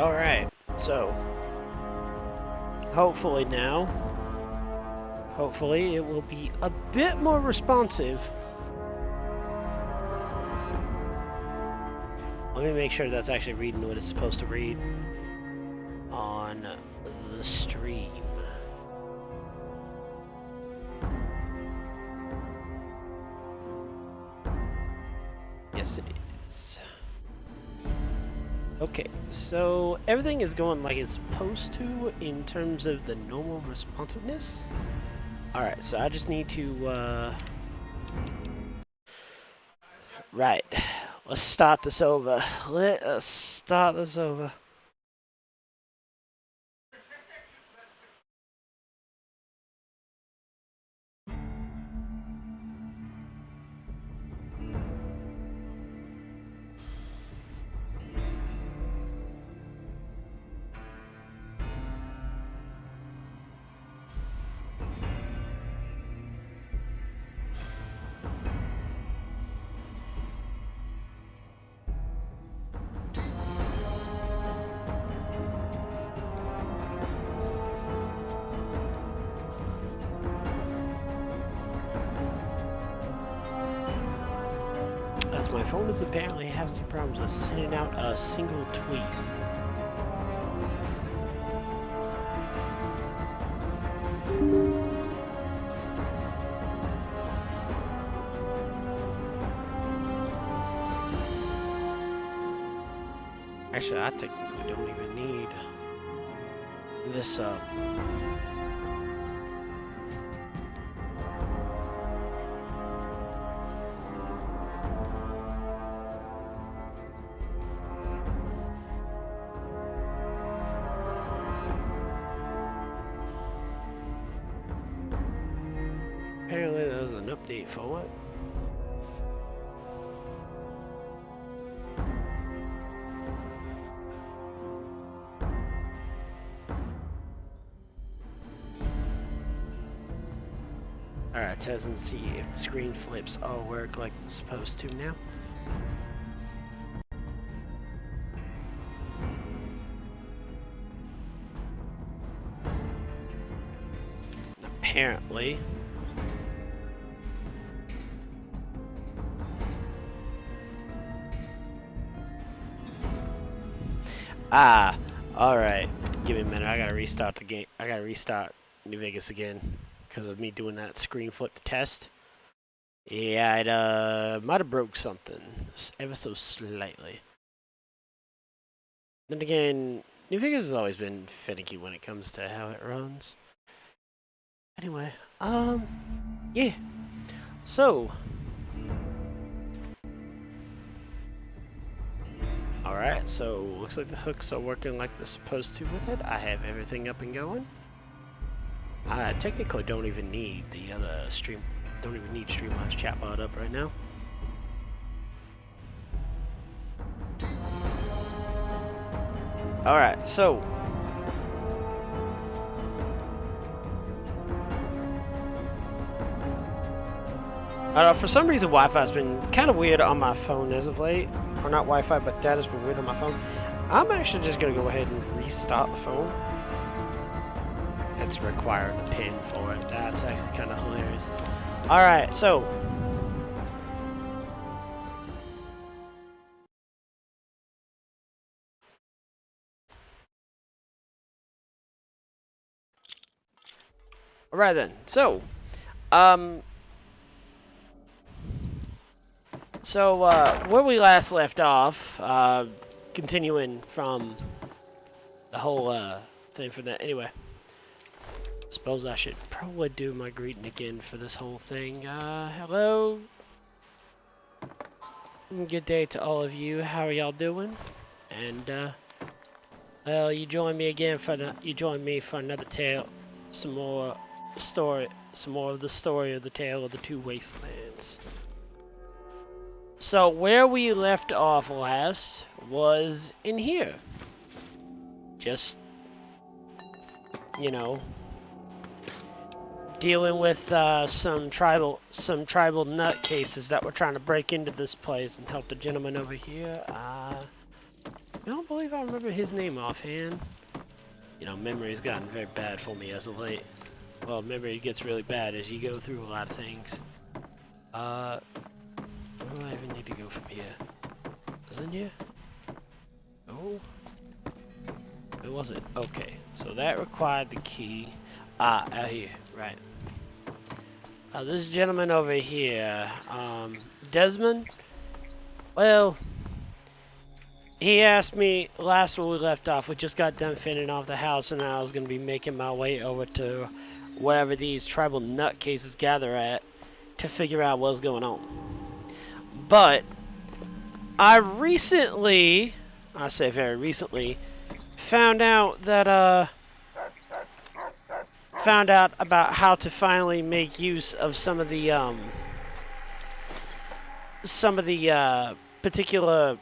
Alright, so hopefully it will be a bit more responsive. Let me make sure that's actually reading what it's supposed to read on the stream. Yes, it is. Okay, so everything is going like it's supposed to in terms of the normal responsiveness. Alright, so I just need to, right. Let's start this over. Let us start this over. As my phone is apparently having some problems with sending out a single tweet. Actually, I technically don't even need this Apparently there was an update for what? Alright, test and see if the screen flips all work like it's supposed to now. Apparently. Ah, alright. Give me a minute, I gotta restart the game. I gotta restart New Vegas again because of me doing that screen flip test. Yeah, it might have broke something ever so slightly. Then again, New Vegas has always been finicky when it comes to how it runs. Anyway, yeah. So, alright, so looks like the hooks are working like they're supposed to with it. I have everything up and going. I technically don't even need the other don't even need Streamline's chatbot up right now. Alright, so for some reason Wi-Fi's been kind of weird on my phone as of late. Or not Wi-Fi, but data's been weird on my phone. I'm actually just gonna go ahead and restart the phone. It's requiring a pin for it. That's actually kind of hilarious. Alright, so alright then. So, where we last left off, continuing from the whole thing for that. Anyway, suppose I should probably do my greeting again for this whole thing. Hello, good day to all of you. How are y'all doing? And well, you join me again for another tale, some more of the story of the tale of the two wastelands. So where we left off last was in here. Just, you know, dealing with some tribal nutcases that were trying to break into this place and help the gentleman over here. I don't believe I remember remember his name offhand. You know, memory's gotten very bad for me as of late. Well, memory gets really bad as you go through a lot of things. Where do I even need to go from here? Isn't here? Oh. Where was it? Okay, so that required the key. Ah, out here, right. This gentleman over here, Desmond, well, he asked me last when we left off, we just got done finishing off the house and I was going to be making my way over to wherever these tribal nutcases gather at to figure out what's going on. But, I say very recently, found out about how to finally make use of some of the particular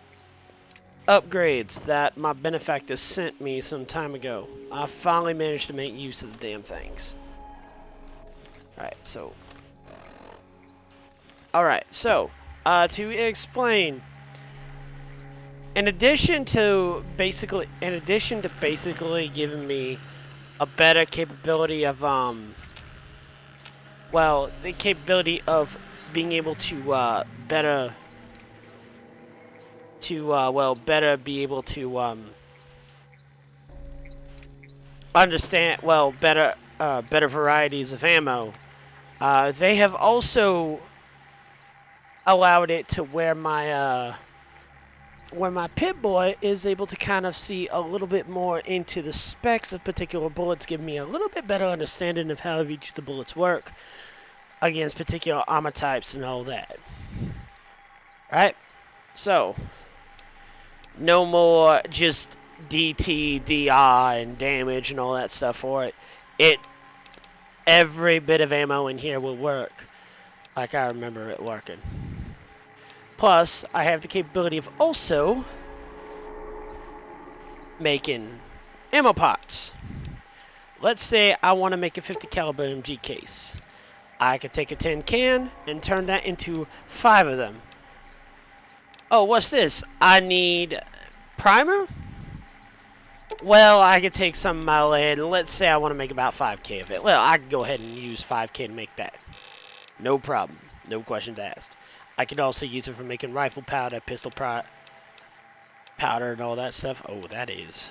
upgrades that my benefactor sent me some time ago. I finally managed to make use of the damn things. Alright, so to explain, in addition to basically giving me a better capability of the capability of being able to better be able to understand better varieties of ammo. They have also allowed it to where my Pit Boy is able to kind of see a little bit more into the specs of particular bullets, give me a little bit better understanding of how each of the bullets work against particular armor types and all that. Right? So, no more just DT, DI, and damage and all that stuff for it. Every bit of ammo in here will work like I remember it working. Plus, I have the capability of also making ammo pots. Let's say I want to make a 50 caliber MG case. I could take a tin can and turn that into 5 of them. Oh, what's this? I need primer? Well, I could take some of my lead and let's say I want to make about 5k of it. Well, I could go ahead and use 5k to make that. No problem. No questions asked. I could also use it for making rifle powder, pistol powder, and all that stuff. Oh, that is.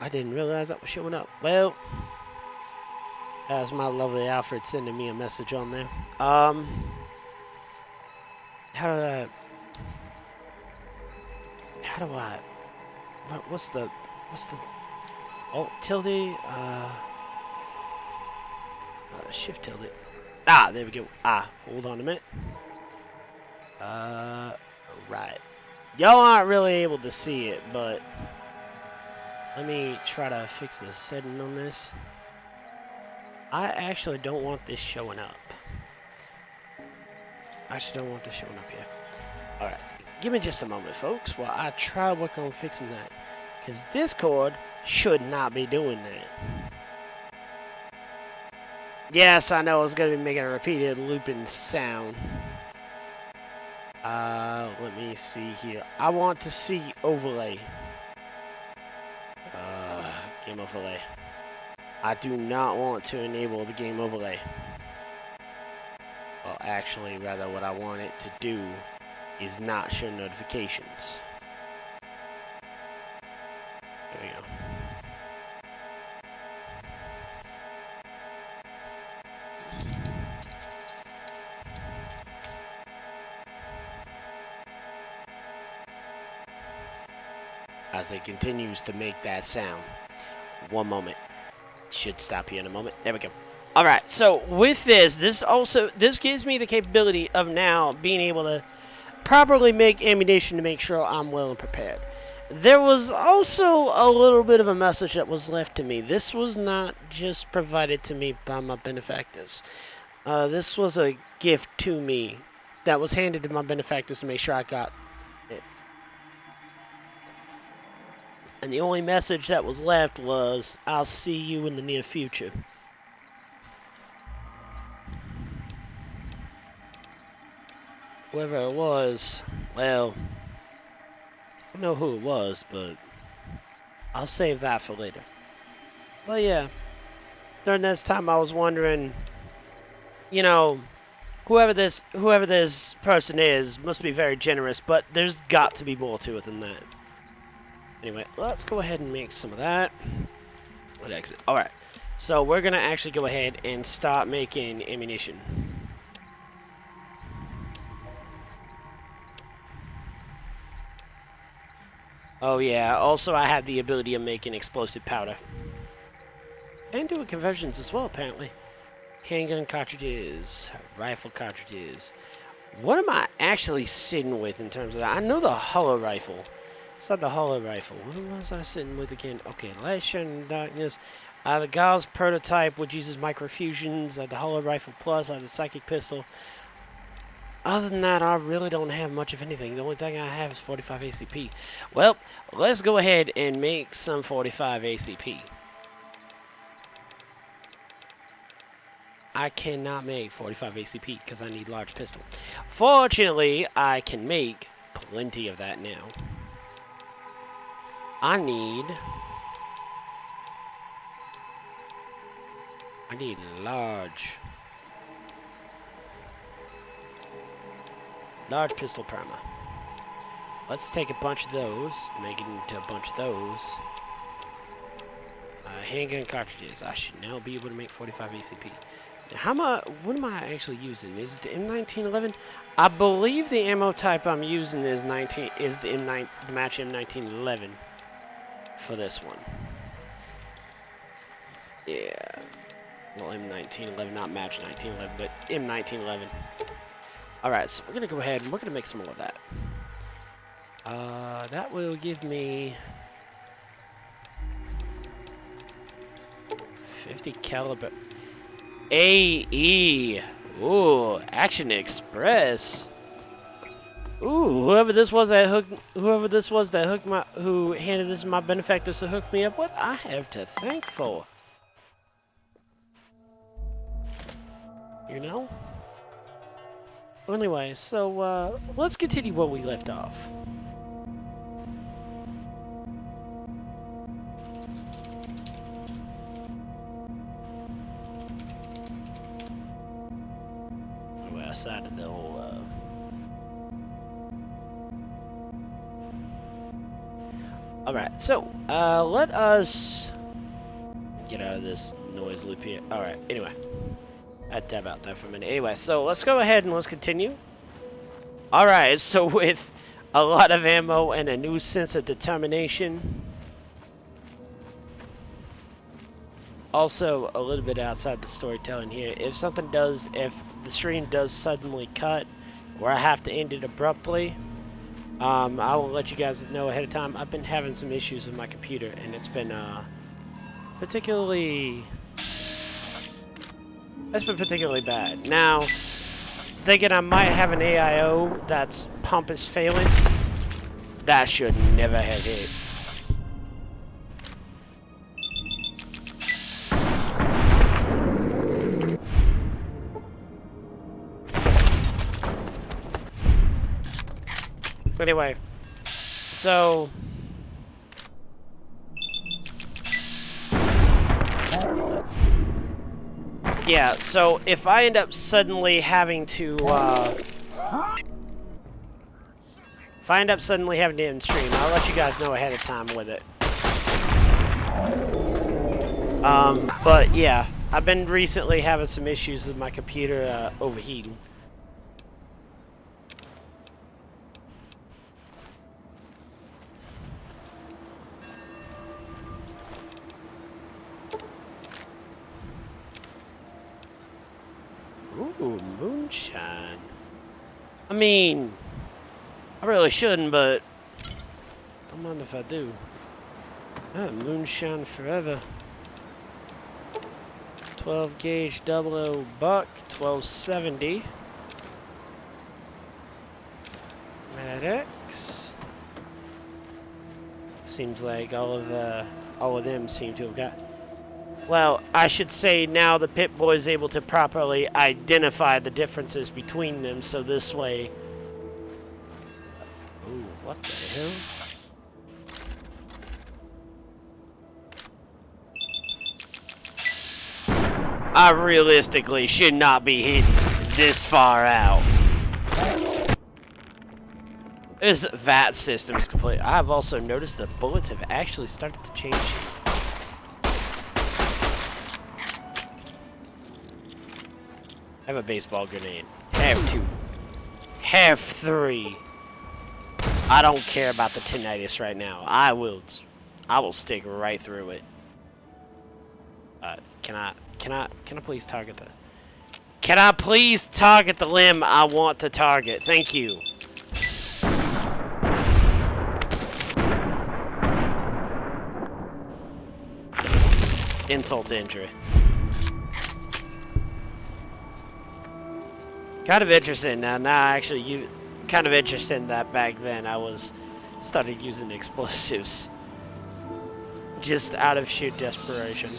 I didn't realize that was showing up. Well, that's my lovely Alfred sending me a message on there. How do I, what's the, alt tilde, shift tilde. Ah, there we go. Ah, hold on a minute. Right. Y'all aren't really able to see it, but let me try to fix the setting on this. I actually don't want this showing up. Here. Alright. Give me just a moment, folks, while I try to work on fixing that. Because Discord should not be doing that. Yes, I know it's going to be making a repeated looping sound. Let me see here. I want to see overlay. Game overlay. I do not want to enable the game overlay. Well, actually, rather what I want it to do is not show notifications. There we go. As it continues to make that sound. One moment. Should stop here in a moment. There we go. Alright, so with this gives me the capability of now being able to properly make ammunition to make sure I'm well and prepared. There was also a little bit of a message that was left to me. This was not just provided to me by my benefactors. This was a gift to me that was handed to my benefactors to make sure I got it. And the only message that was left was, I'll see you in the near future. Whoever it was, well, I don't know who it was, but I'll save that for later. Well, yeah. During this time, I was wondering, you know, whoever this person is must be very generous, but there's got to be more to it than that. Anyway, let's go ahead and make some of that. What exit? All right. So we're gonna actually go ahead and start making ammunition. Oh yeah. Also, I have the ability of making explosive powder and doing conversions as well, apparently. Handgun cartridges, rifle cartridges. What am I actually sitting with in terms of that? I know the hollow rifle. It's not the hollow rifle. What was I sitting with again? Okay, Light Shining Darkness. The Gauss prototype, which uses microfusions. The hollow rifle plus. The psychic pistol. Other than that, I really don't have much of anything. The only thing I have is 45 ACP. Well, let's go ahead and make some 45 ACP. I cannot make 45 ACP because I need large pistol. Fortunately, I can make plenty of that now. I need large pistol primer. Let's take a bunch of those, make it into a bunch of those. Handgun cartridges. I should now be able to make 45 ACP. Now, what am I actually using? Is it the M1911? I believe the ammo type I'm using is the match M1911 for this one. Yeah. Well, M1911, not match 1911, but M1911. Alright, so we're going to go ahead and we're going to make some more of that. That will give me 50 caliber AE. Ooh, Action Express. Ooh, who handed this to my benefactors to hook me up with, I have to thank for. You know? Anyway, so let's continue where we left off. We're outside of the whole Alright, so let us get out of this noise loop here. Alright, anyway. I'd tab out there for a minute. Anyway, so let's go ahead and let's continue. Alright, so with a lot of ammo and a new sense of determination. Also, a little bit outside the storytelling here. If the stream does suddenly cut, or I have to end it abruptly, I will let you guys know ahead of time. I've been having some issues with my computer, and it's been particularly bad. Now, thinking I might have an AIO that's pump is failing, that should never have hit. Anyway, so yeah, so if I end up suddenly having to end stream, I'll let you guys know ahead of time with it. But yeah, I've been recently having some issues with my computer overheating. Ooh, moonshine. I mean, I really shouldn't, but don't mind if I do. Oh, moonshine forever. 12 gauge 00 buck, 1270. Maddox. Seems like all of them seem to have got. Well, I should say now the Pip-Boy is able to properly identify the differences between them, so this way... Ooh, what the hell? I realistically should not be hitting this far out. This VAT system is complete. I've also noticed that bullets have actually started to change. I have a baseball grenade. Have two. Have three. I don't care about the tinnitus right now. I will stick right through it. Can I please target the... Can I please target the limb I want to target? Thank you. Insult to injury. Kind of interesting now. Actually, you kind of interesting that back then I started using explosives just out of sheer desperation.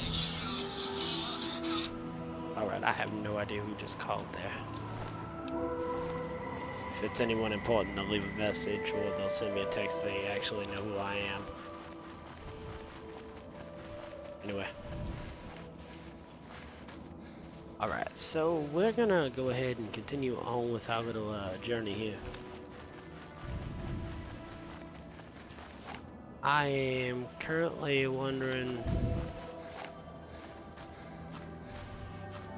All right, I have no idea who just called there. If it's anyone important, they'll leave a message or they'll send me a text. They actually know who I am. Anyway. Alright, so we're gonna go ahead and continue on with our little journey here. I am currently wondering...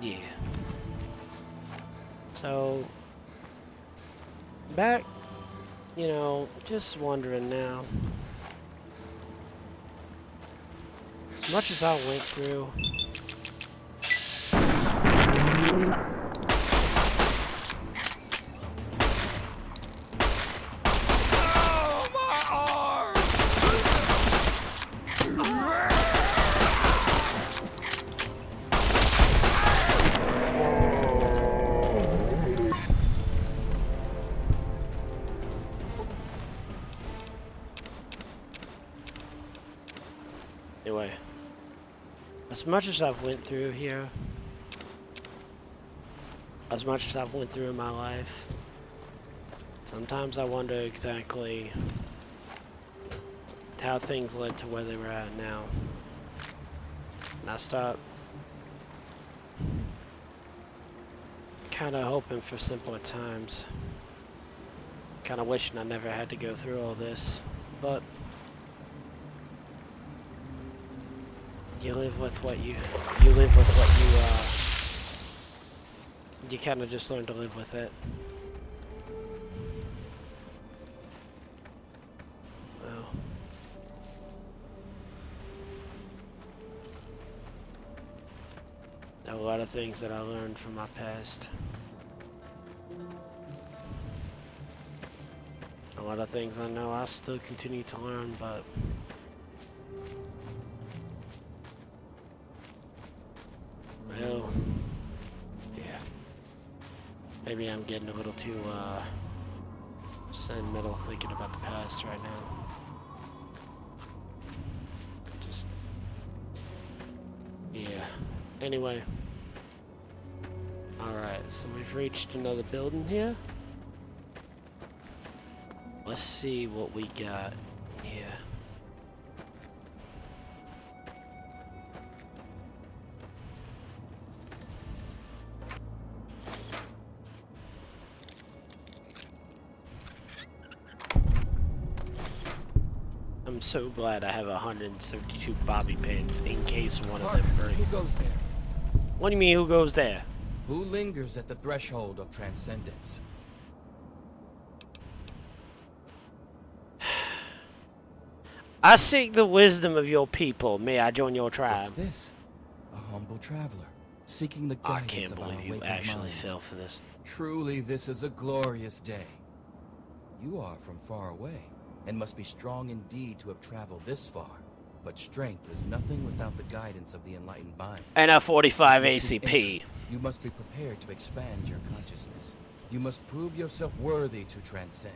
Yeah. So... Back, you know, just wondering now. As much as I went through... Anyway, as much as I've went through here, as much as I've went through in my life, sometimes I wonder exactly how things led to where they were at now. And I start kind of hoping for simpler times. Kind of wishing I never had to go through all this, but you live with what you kind of just learn to live with it. Well, there are a lot of things that I learned from my past. A lot of things I know I still continue to learn, but well, yeah. Maybe I'm getting a little too sentimental thinking about the past right now. Just, yeah. Anyway. Alright, so we've reached another building here. Let's see what we got here. I'm so glad I have 172 bobby pins in case one of them breaks. Who goes there? What do you mean, who goes there? Who lingers at the threshold of transcendence? I seek the wisdom of your people. May I join your tribe? What's this? A humble traveler, seeking the I guidance can't of our believe you awakened actually minds. fell for this. Truly, this is a glorious day. You are from far away, and must be strong indeed to have traveled this far. But strength is nothing without the guidance of the enlightened mind. And a 45 If you seek ACP. entry, you must be prepared to expand your consciousness. You must prove yourself worthy to transcend.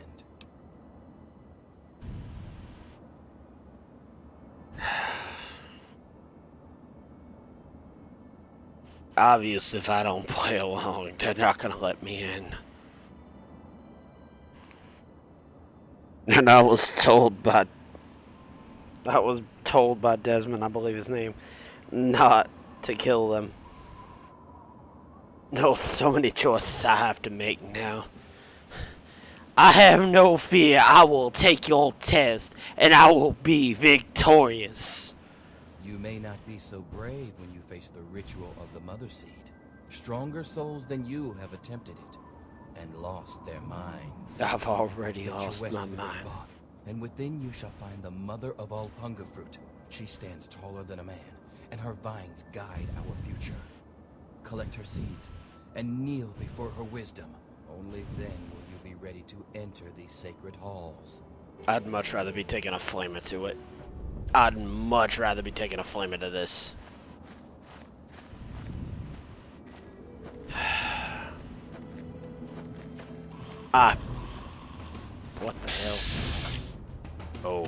Obviously, if I don't play along, they're not gonna let me in. And I was told by Desmond, I believe his name, not to kill them. No, so many choices I have to make now. I have no fear. I will take your test, and I will be victorious. You may not be so brave when you face the ritual of the Mother Seed. Stronger souls than you have attempted it, and lost their minds. I've already Venture lost west my to the great mind. bog, and within you shall find the mother of all hunger fruit. She stands taller than a man, and her vines guide our future. Collect her seeds, and kneel before her wisdom. Only then will you be ready to enter these sacred halls. I'd much rather be taking a flamer to it. I'd much rather be taking a flamer to this. Ah. What the hell? Oh.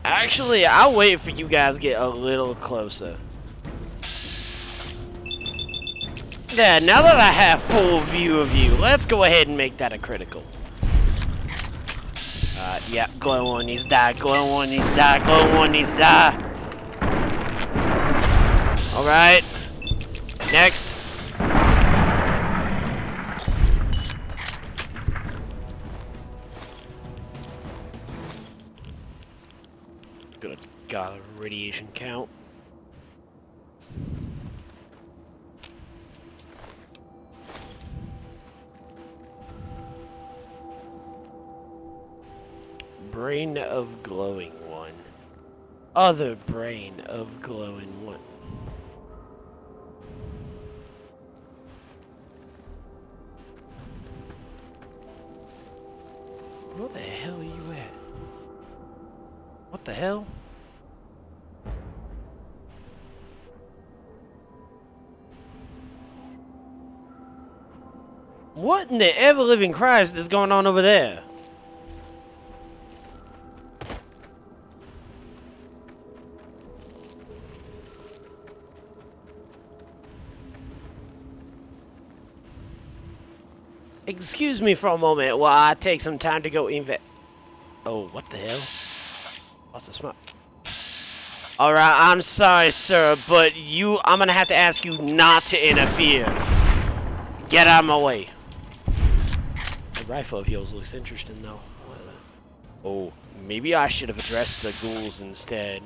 Actually, I'll wait for you guys to get a little closer. Yeah, now that I have full view of you, let's go ahead and make that a critical. Yeah, glow one needs to die, glow one needs to die, glow one needs to die. Alright. Next. Good God, radiation count. Brain of glowing one. Other brain of glowing one. Where the hell are you at? What the hell? What in the ever-living Christ is going on over there? Excuse me for a moment while I take some time to go Oh, what the hell? What's the smoke? Alright, I'm sorry, sir, but I'm gonna have to ask you not to interfere. Get out of my way. The rifle of yours looks interesting, though. Oh, maybe I should have addressed the ghouls instead.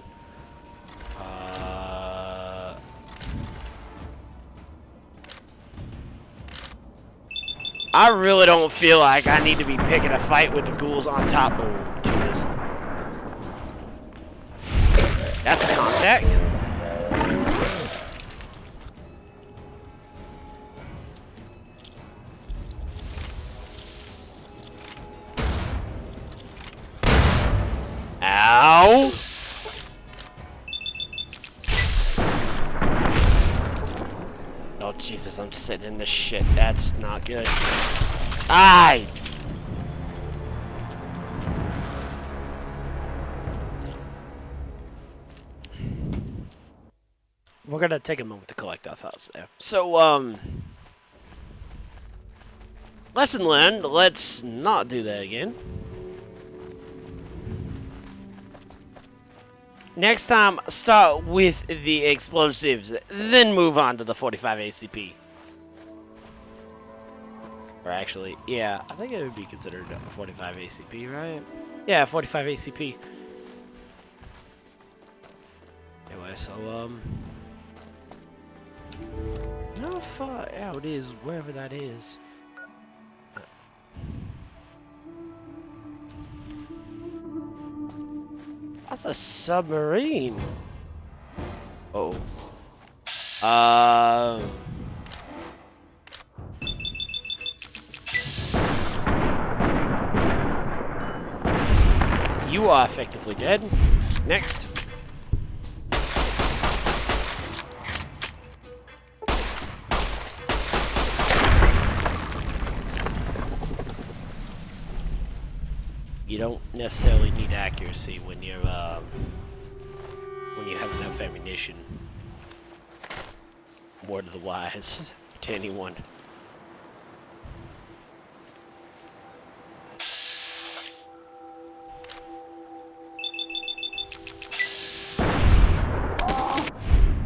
I really don't feel like I need to be picking a fight with the ghouls on top. Oh, Jesus. That's a contact. Ow! Oh, Jesus, I'm sitting in this shit. That's not good. Aye! We're gonna take a moment to collect our thoughts there. So, lesson learned. Let's not do that again. Next time, start with the explosives, then move on to the 45 ACP. Or actually, yeah, I think it would be considered a 45 ACP, right? Yeah, 45 ACP. Anyway, so, how far out is wherever that is? That's a submarine. Uh oh. You are effectively dead. Next. You don't necessarily need accuracy when you have enough ammunition. Word of the wise to anyone.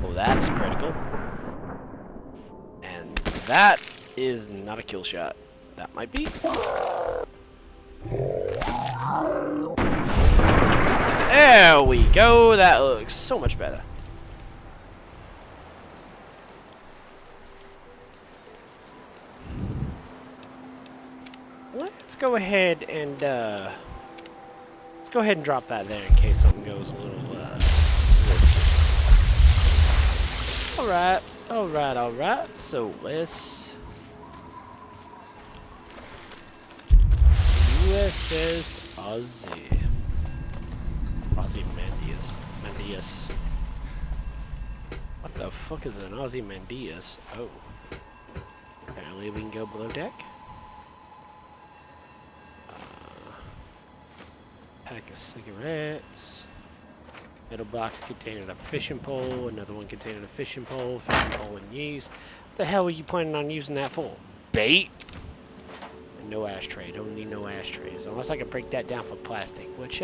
Oh, that's critical. That is not a kill shot. That might be. There we go. That looks so much better. Let's go ahead and drop that there in case something goes a little risky. Alright. So let's USS Ozymandias. What the fuck is an Ozymandias? Oh. Apparently we can go below deck. Pack of cigarettes. Metal box containing a fishing pole. Another one containing a fishing pole. Fishing pole in use. What the hell are you planning on using that for? Bait? And no ashtray. Don't need no ashtrays. Unless I can break that down for plastic. Which,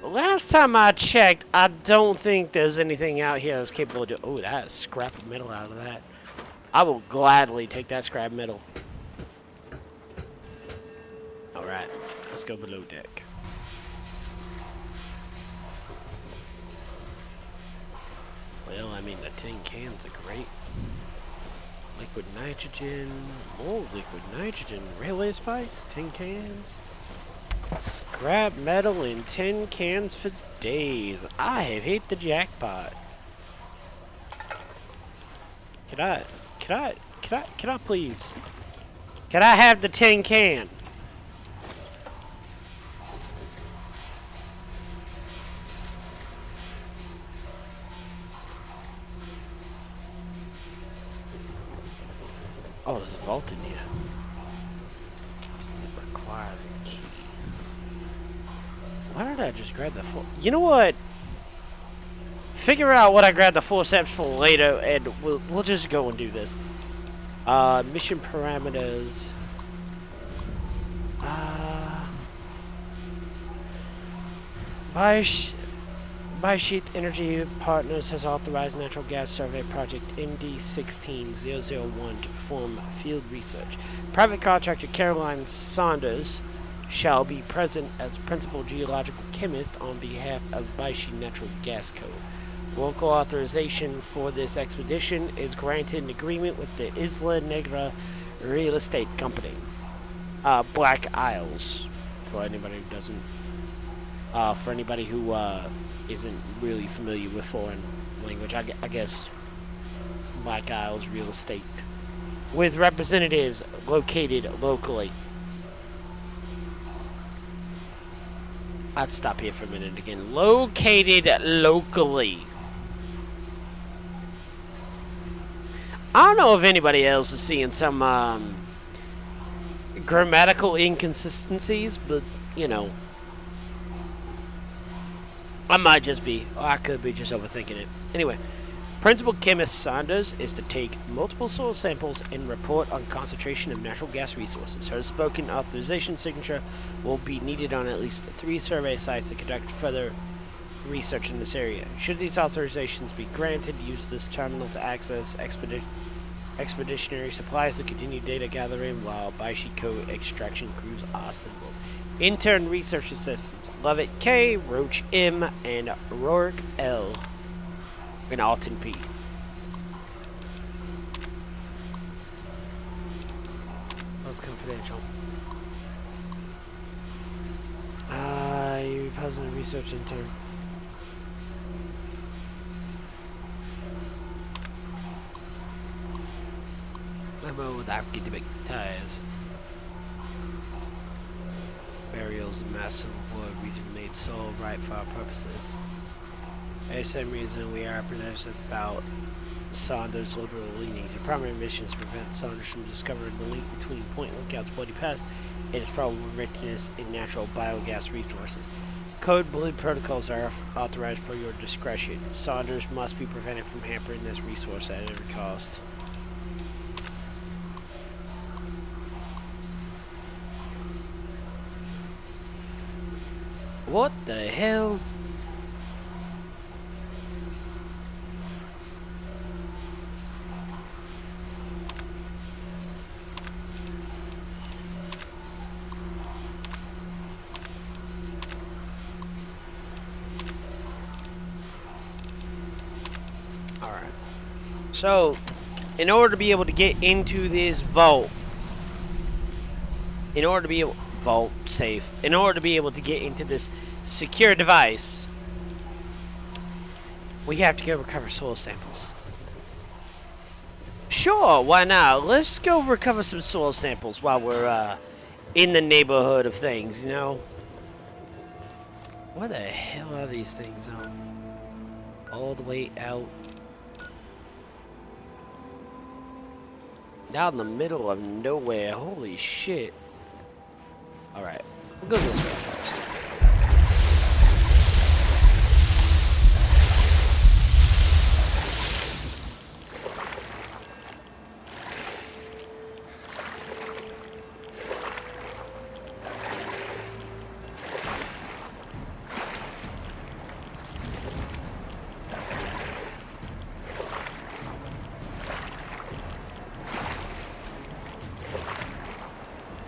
last time I checked, I don't think there's anything out here that's capable of doing. Oh, that is scrap of metal out of that. I will gladly take that scrap metal. Alright. Let's go below deck. Well, I mean, the tin cans are great. Liquid nitrogen, more liquid nitrogen, railway spikes, tin cans. Scrap metal in tin cans for days. I have hit the jackpot. Can I please? Can I have the tin can? Oh, there's a vault in here. It requires a key. Why did I just grab the full... You know what? Figure out what I grabbed the forceps for later, and we'll just go and do this. Mission parameters. Biosheet Energy Partners has authorized Natural Gas Survey Project MD16001 to perform field research. Private contractor Caroline Saunders shall be present as principal geological chemist on behalf of Biosheet Natural Gas Co. Local authorization for this expedition is granted in agreement with the Isla Negra Real Estate Company. Black Isles, for anybody who doesn't, for anybody who isn't really familiar with foreign language, I guess Black Isles Real Estate, with representatives located locally. I'd stop here for a minute again. Located locally. I don't know if anybody else is seeing some grammatical inconsistencies, but you know, I might just be, or I could be just overthinking it. Anyway, Principal Chemist Saunders is to take multiple soil samples and report on concentration of natural gas resources. Her spoken authorization signature will be needed on at least 3 survey sites to conduct further research in this area. Should these authorizations be granted, use this terminal to access expeditionary supplies to continue data gathering while Biosheet Co. extraction crews are assembled. Intern research assistants Lovett K, Roach M, and Rourke L. And Alton P. That's confidential. You're president research intern. Ammo with academic ties. Burials of massive wood region made so right for our purposes. For the same reason we are apprehensive about Saunders' liberal leanings. Your primary mission is to prevent Saunders from discovering the link between Point Lookout's bloody past and its probable richness in natural biogas resources. Code Blue protocols are authorized per your discretion. Saunders must be prevented from hampering this resource at every cost. What the hell? Alright. So, in order to be able to get into this vault, in order to be able... Vault safe. In order to be able to get into this secure device, we have to go recover soil samples. Sure, why not? Let's go recover some soil samples while we're, in the neighborhood of things, you know? Where the hell are these things out? All the way out. Down in the middle of nowhere. Holy shit. Alright. We'll go this way first.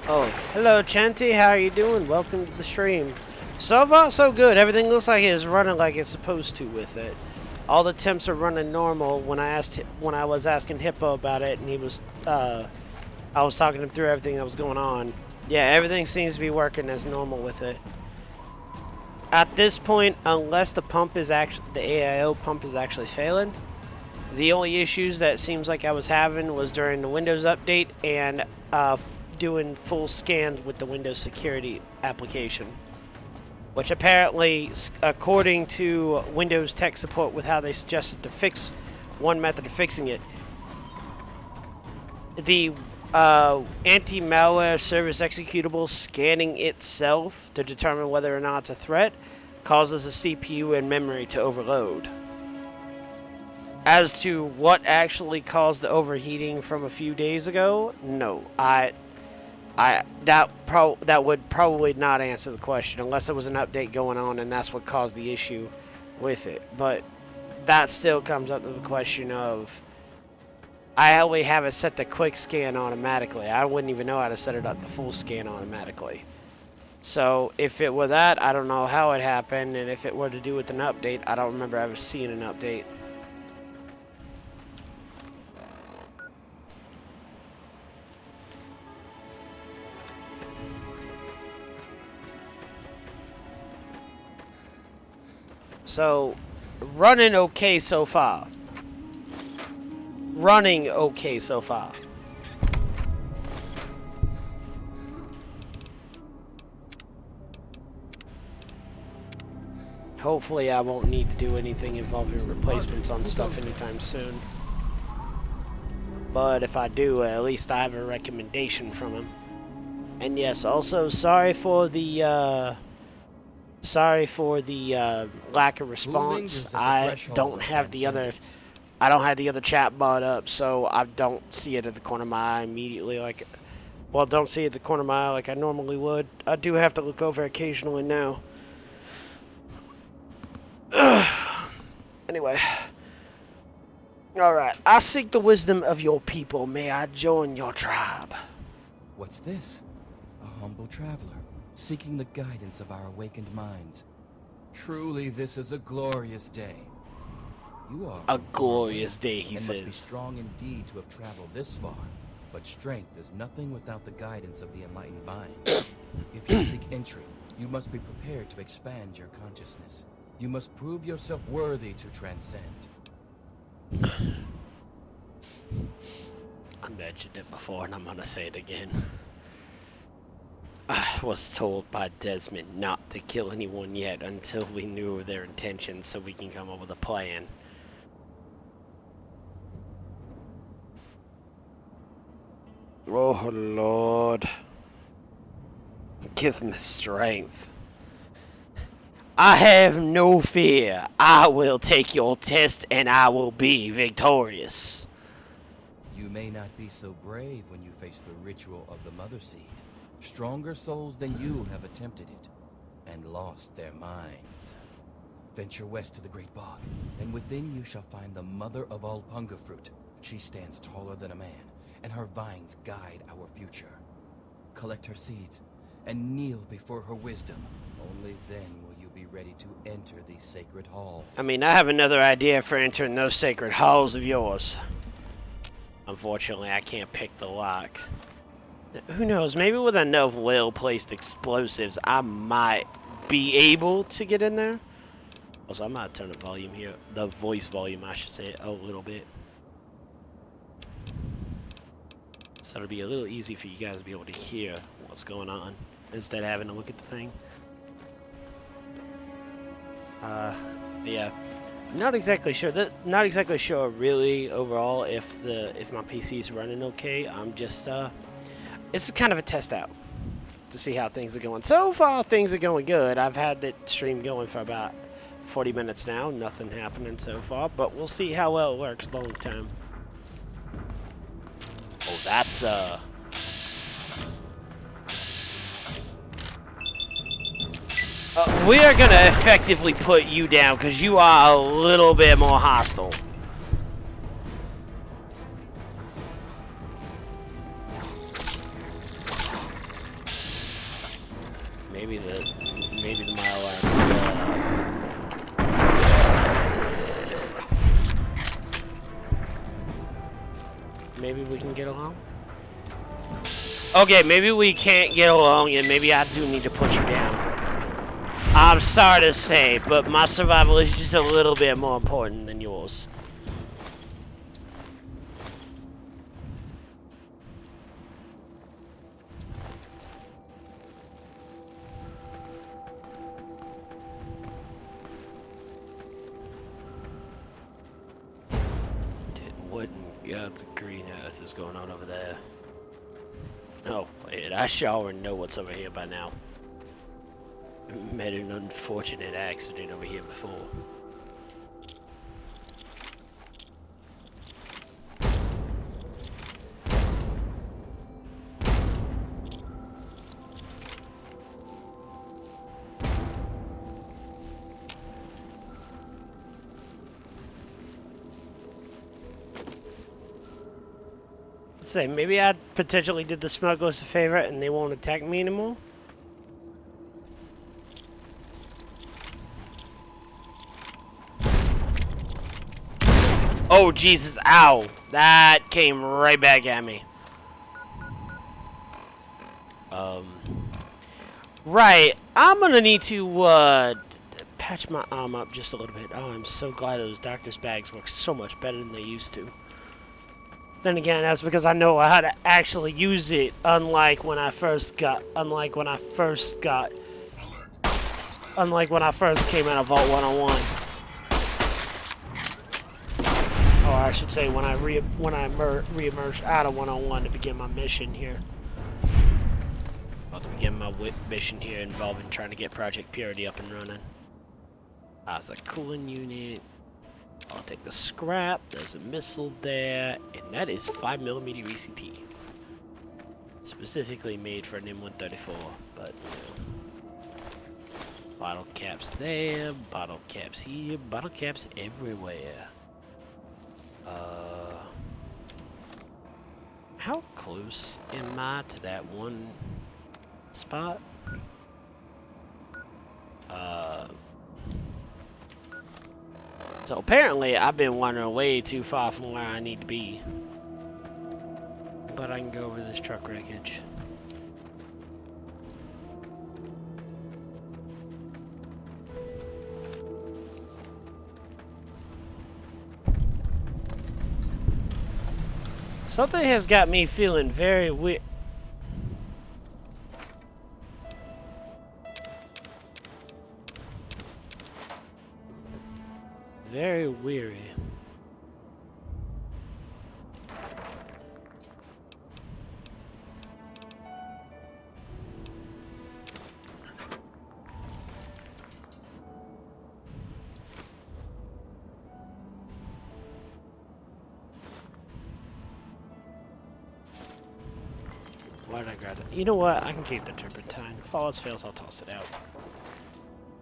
Oh, hello Chanty, how are you doing? Welcome to the stream. So far, so good. Everything looks like it's running like it's supposed to with it. All the temps are running normal. When I was asking Hippo about it, and he was, I was talking him through everything that was going on. Yeah, everything seems to be working as normal with it. At this point, unless the AIO pump is actually failing, the only issues that seems like I was having was during the Windows update and doing full scans with the Windows security application, which apparently, according to Windows tech support with how they suggested to fix one method of fixing it, the anti-malware service executable scanning itself to determine whether or not it's a threat causes the CPU and memory to overload. As to what actually caused the overheating from a few days ago, no, that would probably not answer the question unless there was an update going on and that's what caused the issue with it. But that still comes up to the question of, I only have it set to quick scan automatically. I wouldn't even know how to set it up to full scan automatically. So if it were that, I don't know how it happened, and if it were to do with an update, I don't remember ever seeing an update. So, running okay so far. Running okay so far. Hopefully I won't need to do anything involving replacements on stuff anytime soon. But if I do, at least I have a recommendation from him. And yes, also sorry for the lack of response. I don't have the other chat bot up, so I don't see it at the corner of my eye immediately don't see it at the corner of my eye like I normally would. I do have to look over occasionally now. Anyway. Alright, I seek the wisdom of your people. May I join your tribe? What's this? A humble traveler, seeking the guidance of our awakened minds. Truly, this is a glorious day. You are a glorious day, he says. Must be strong indeed to have traveled this far. But strength is nothing without the guidance of the enlightened mind. If you seek entry, you must be prepared to expand your consciousness. You must prove yourself worthy to transcend. I mentioned it before and I'm gonna say it again. I was told by Desmond not to kill anyone yet until we knew their intentions so we can come up with a plan. Oh Lord. Give me strength. I have no fear. I will take your test and I will be victorious. You may not be so brave when you face the ritual of the Mother Seed. Stronger souls than you have attempted it and lost their minds. Venture west to the Great Bog, and within you shall find the mother of all punga fruit. She stands taller than a man, and her vines guide our future. Collect her seeds and kneel before her wisdom. Only then will you be ready to enter these sacred halls. I mean, I have another idea for entering those sacred halls of yours. Unfortunately, I can't pick the lock. Who knows? Maybe with enough well-placed explosives, I might be able to get in there. Also, I might turn the volume here, the voice volume, I should say, a little bit. So it'll be a little easy for you guys to be able to hear what's going on instead of having to look at the thing. Yeah, not exactly sure. Not exactly sure really overall if my PC is running okay. I'm just it's kind of a test out to see how things are going. So far, things are going good. I've had the stream going for about 40 minutes now. Nothing happening so far, but we'll see how well it works long term. Oh, that's we are gonna effectively put you down because you are a little bit more hostile. Maybe the mile maybe we can get along. Okay, maybe we can't get along, and maybe I do need to put you down. I'm sorry to say, but my survival is just a little bit more important than yours. What in God's green earth is going on over there? Oh, wait, I sure know what's over here by now. Met an unfortunate accident over here before. Let's say, maybe I potentially did the smugglers a favor and they won't attack me anymore? Oh, Jesus, ow. That came right back at me. Right, I'm gonna need to, patch my arm up just a little bit. Oh, I'm so glad those doctor's bags work so much better than they used to. Then again, that's because I know how to actually use it, unlike when I first came out of Vault 101. Or I should say, when I re-emerged out of 101 to begin my mission here. About to begin my mission here involving trying to get Project Purity up and running. That's a cooling unit. I'll take the scrap. There's a missile there, and that is 5mm ECT. Specifically made for an M134, but bottle caps there, bottle caps here, bottle caps everywhere. How close am I to that one spot? So apparently I've been wandering way too far from where I need to be. But I can go over this truck wreckage. Something has got me feeling very weird. Very weary. Why did I grab that? You know what? I can keep the turpentine. If all else fails, I'll toss it out.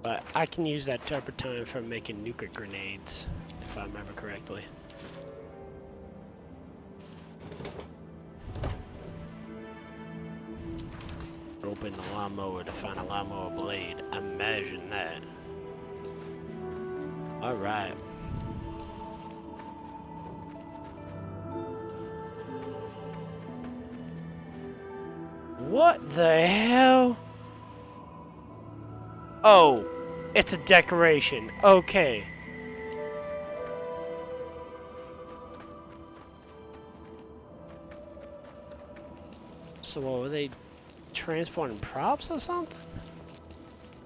But I can use that turpentine for making nuclear grenades, if I remember correctly. Open the lawnmower to find a lawnmower blade. Imagine that. All right. What the hell? Oh, it's a decoration. Okay. So what were they transporting props or something?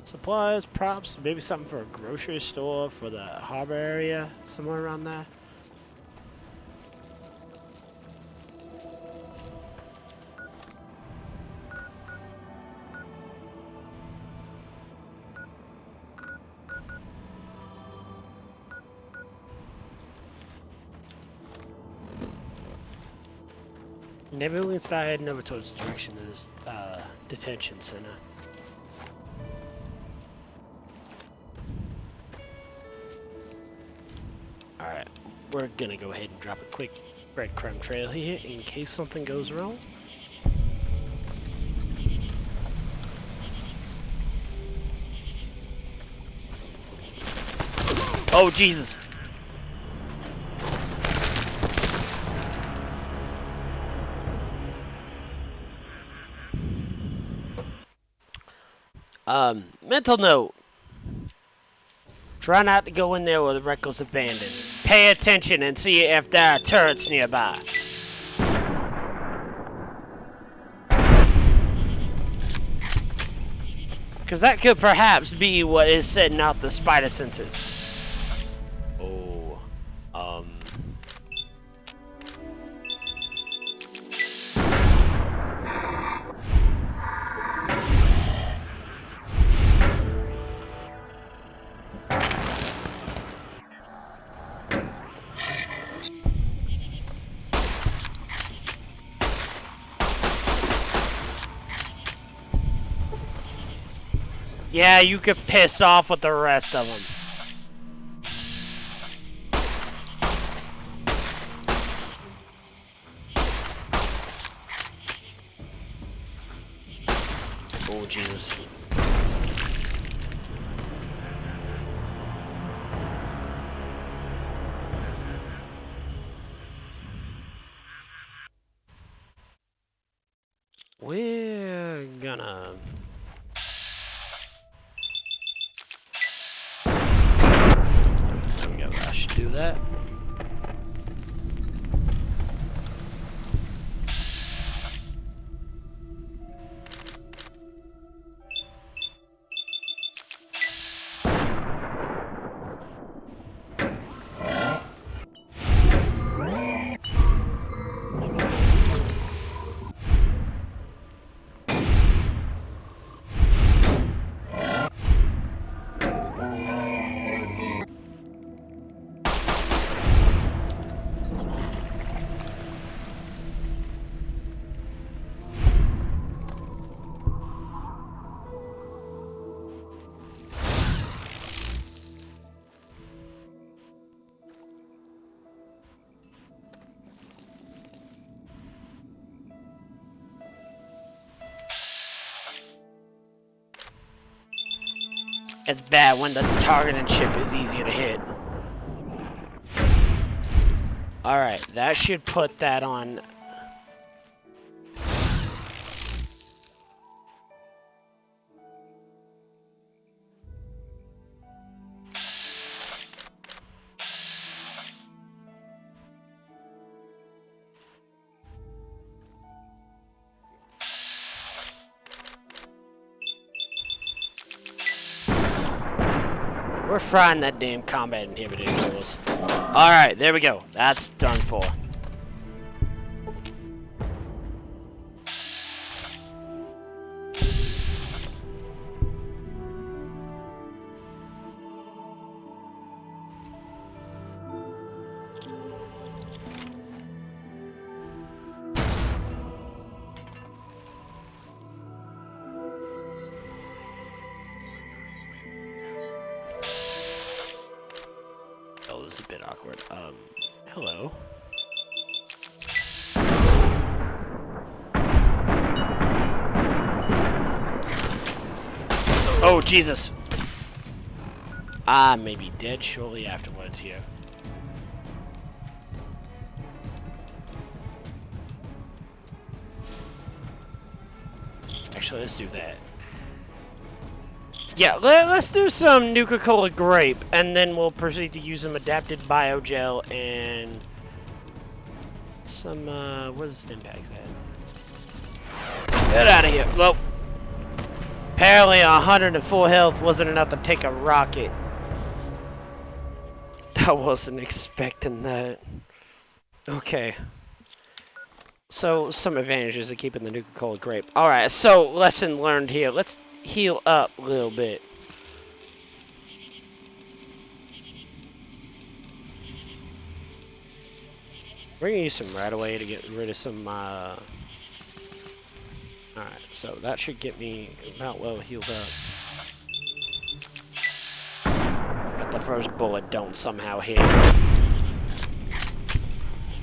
Supplies, props, maybe something for a grocery store for the harbor area, somewhere around there. Maybe we can start heading over towards the direction of this detention center. Alright, we're gonna go ahead and drop a quick breadcrumb trail here in case something goes wrong. Oh, Jesus! Mental note. Try not to go in there with reckless abandon. Pay attention and see if there are turrets nearby. Because that could perhaps be what is setting out the spider senses. Oh, yeah, you could piss off with the rest of them. Oh, Jesus. We're gonna... There we go, I should do that. It's bad when the targeting chip is easier to hit. Alright, that should put that on. We're frying that damn combat inhibitor kills. Alright, there we go. That's done for. Oh, this is a bit awkward. Hello. Oh, Jesus. I may be dead shortly afterwards here. Actually, let's do that. Yeah, let's do some Nuka-Cola grape, and then we'll proceed to use some adapted biogel and some, where's the stim packs at? Get out of here. Well, apparently 104 health wasn't enough to take a rocket. I wasn't expecting that. Okay. So, some advantages of keeping the Nuka-Cola grape. Alright, so, lesson learned here. Let's heal up a little bit. We're gonna use some right away to get rid of some, Alright, so that should get me about well healed up. But the first bullet don't somehow hit. I'm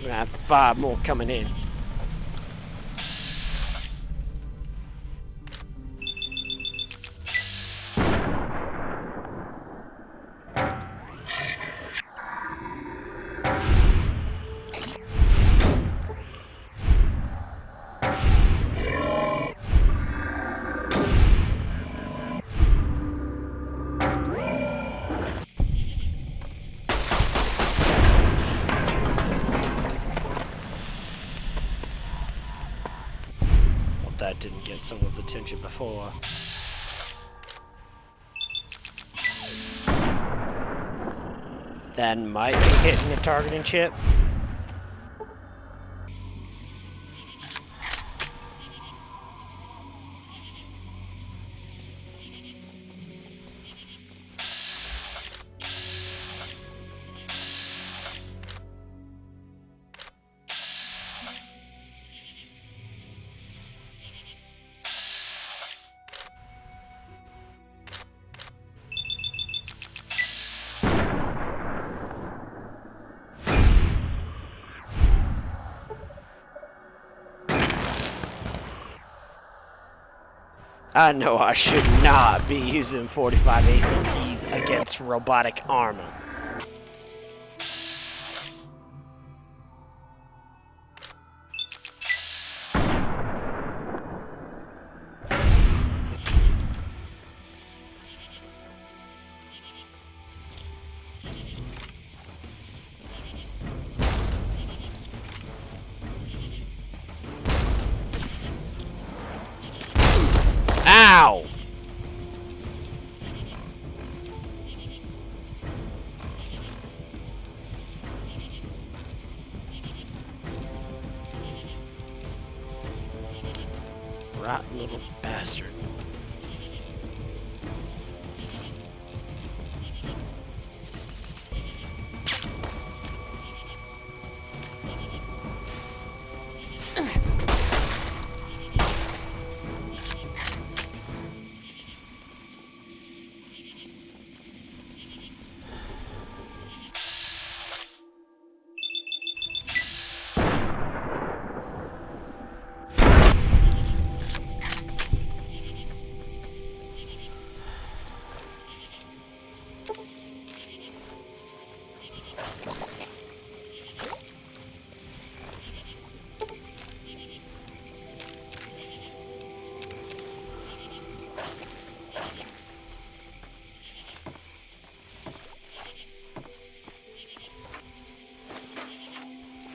gonna have 5 more coming in. That didn't get someone's attention before. That might be hitting the targeting chip. I know I should not be using 45 ACPs against robotic armor. Ow! Rotten little bastard.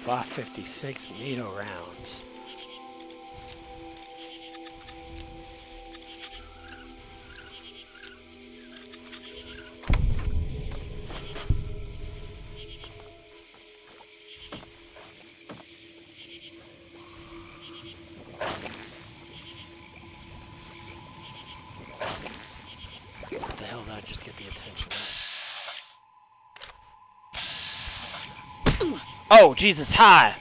.56 NATO rounds. What the hell did I just get the attention of? Oh, Jesus, hi!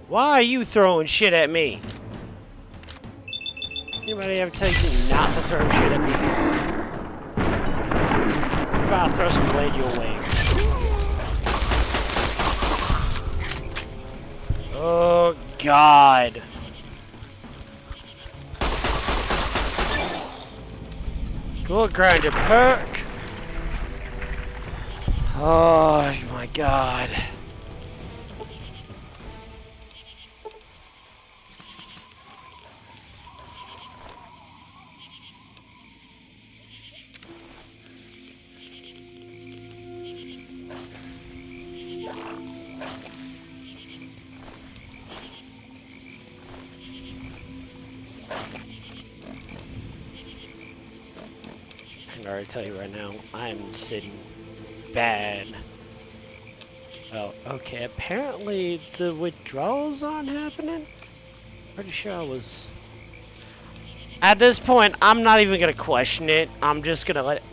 Why are you throwing shit at me? Anybody ever tell you not to throw shit at me? How about I throw some blade your way? Oh, God. Go grind your perk. Oh, my God. I can already tell you right now, I'm sitting bad. Oh, okay. Apparently the withdrawals aren't happening. Pretty sure I was. At this point, I'm not even gonna question it. I'm just gonna let it.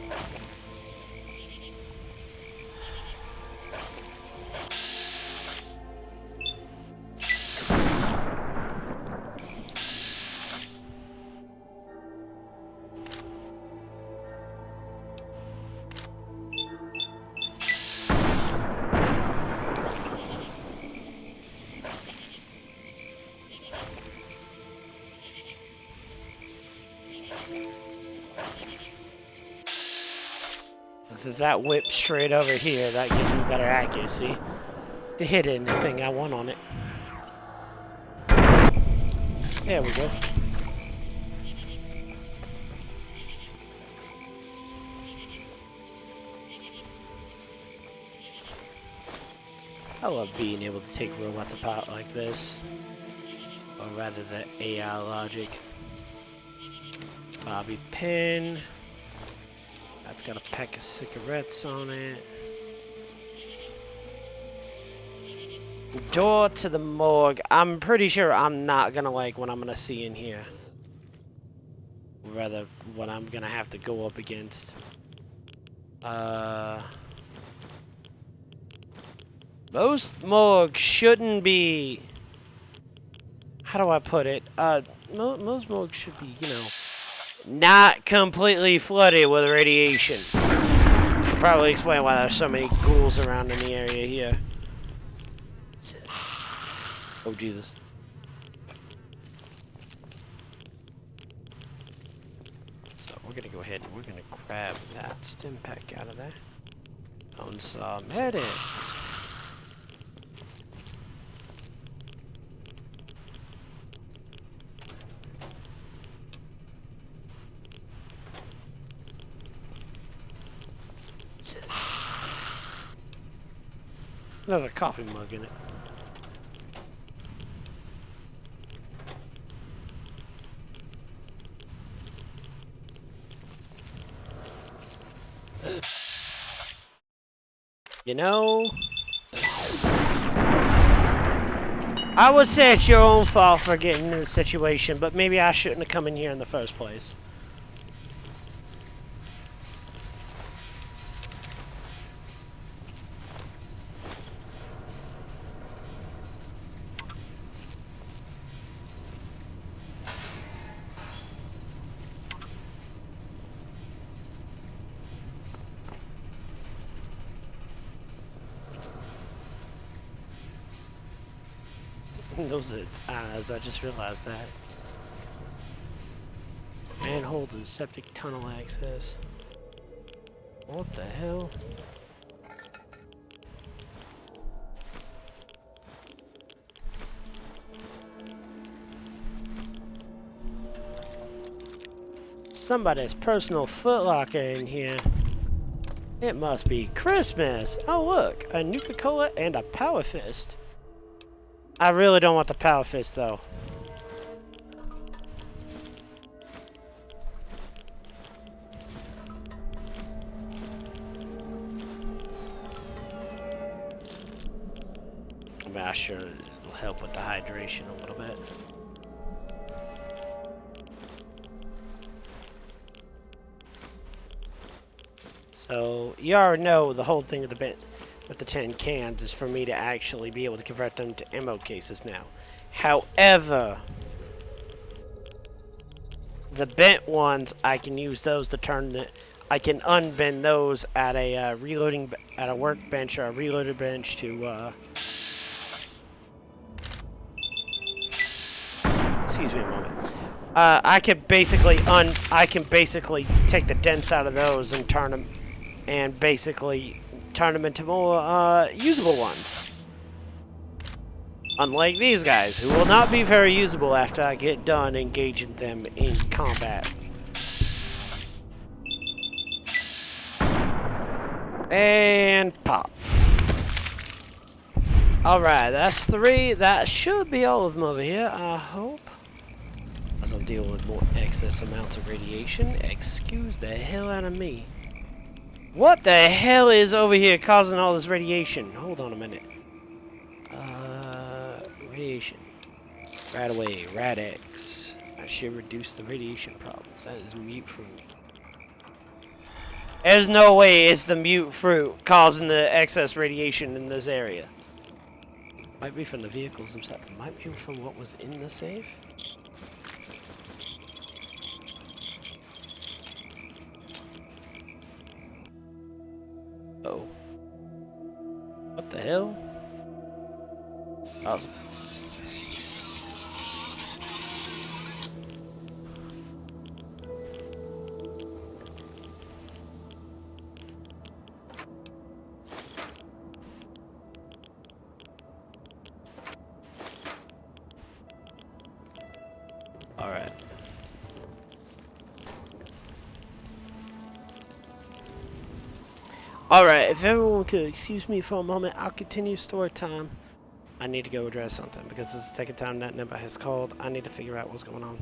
This is that whip straight over here. That gives me better accuracy to hit anything I want on it. There we go. I love being able to take robots apart like this. Or rather the AI logic. Bobby pin. That's got a pack of cigarettes on it. Door to the morgue. I'm pretty sure I'm not gonna like what I'm gonna see in here. Or rather, what I'm gonna have to go up against. Most morgues shouldn't be. How do I put it? Most morgues should be, you know, not completely flooded with radiation. Should probably explain why there's so many ghouls around in the area here. Oh, Jesus. So we're gonna go ahead and we're gonna grab that stim pack out of there. On some medics. Another coffee mug in it. You know, I would say it's your own fault for getting in this situation, but maybe I shouldn't have come in here in the first place. Those are its eyes, I just realized that. Manhole to septic tunnel access. What the hell? Somebody's personal footlocker in here. It must be Christmas. Oh look, a Nuka-Cola and a Power Fist. I really don't want the Power Fist though. I mean, I sure it'll help with the hydration a little bit. So you already know the whole thing with the 10 cans is for me to actually be able to convert them to ammo cases now. However, the bent ones, I can use those to turn it. I can unbend those at a at a workbench or a reloaded bench to excuse me a moment. I can basically take the dents out of those and turn them into more usable ones. Unlike these guys, who will not be very usable after I get done engaging them in combat. And pop. Alright, that's 3. That should be all of them over here, I hope. As I'm dealing with more excess amounts of radiation, excuse the hell out of me. What the hell is over here causing all this radiation? Hold on a minute. Radiation. Right away, Rad-X. I should reduce the radiation problems. That is mute fruit. There's no way it's the mute fruit causing the excess radiation in this area. Might be from the vehicles themselves. Might be from what was in the safe. Oh. What the hell? Awesome. Alright. Alright, if everyone could excuse me for a moment, I'll continue story time. I need to go address something because this is the second time that number has called. I need to figure out what's going on.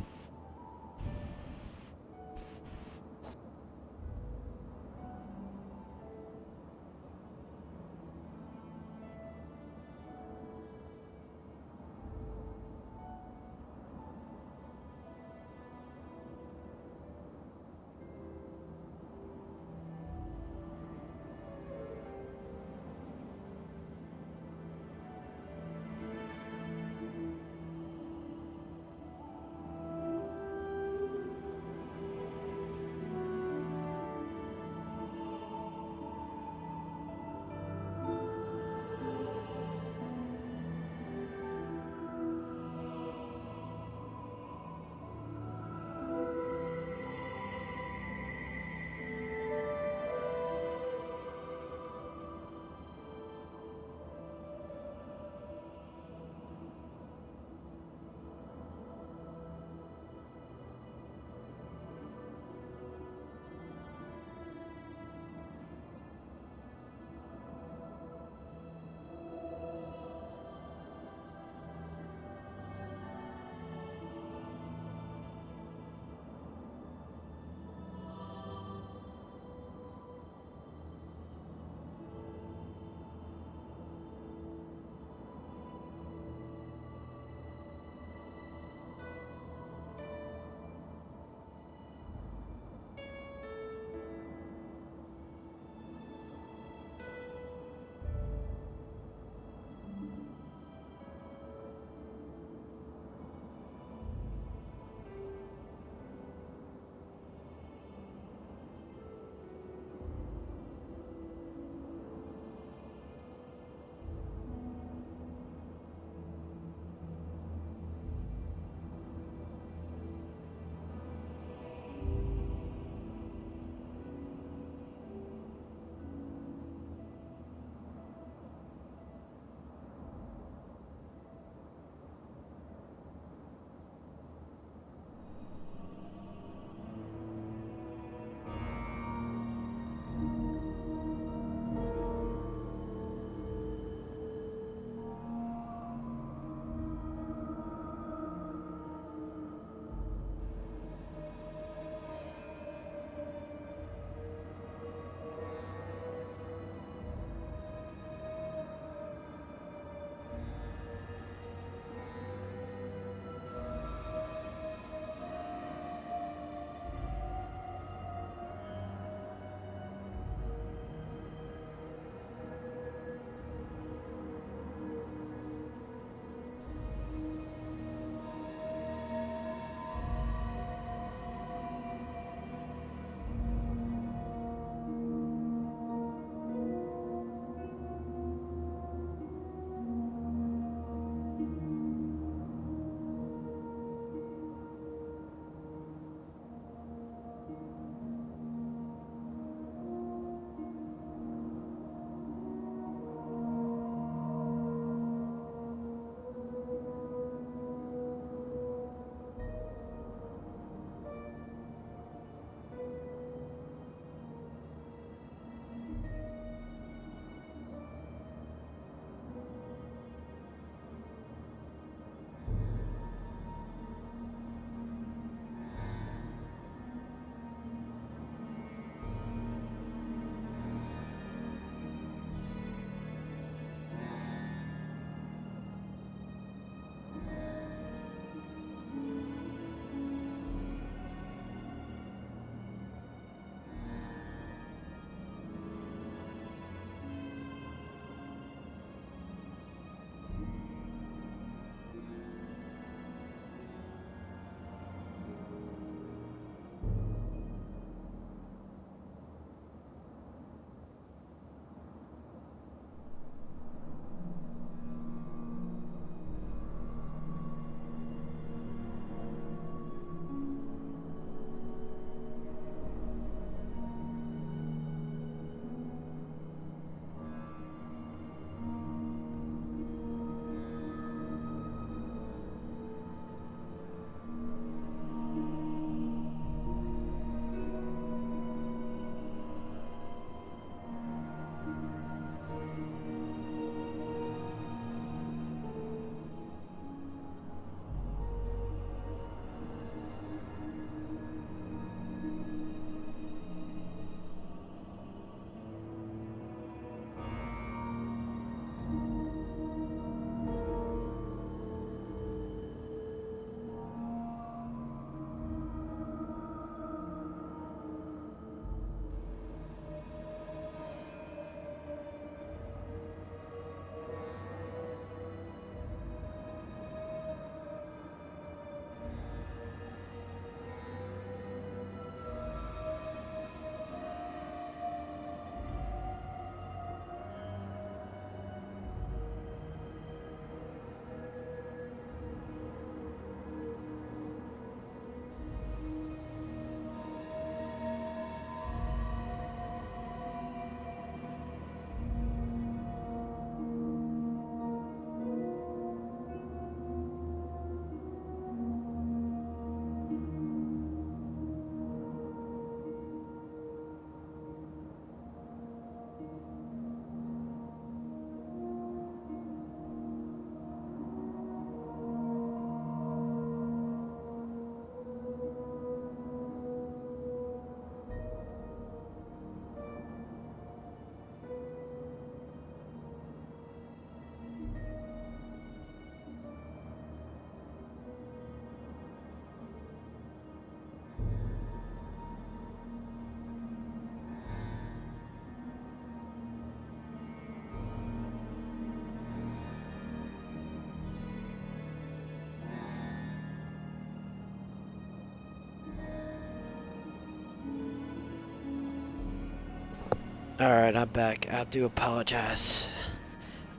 Alright, I'm back. I do apologize.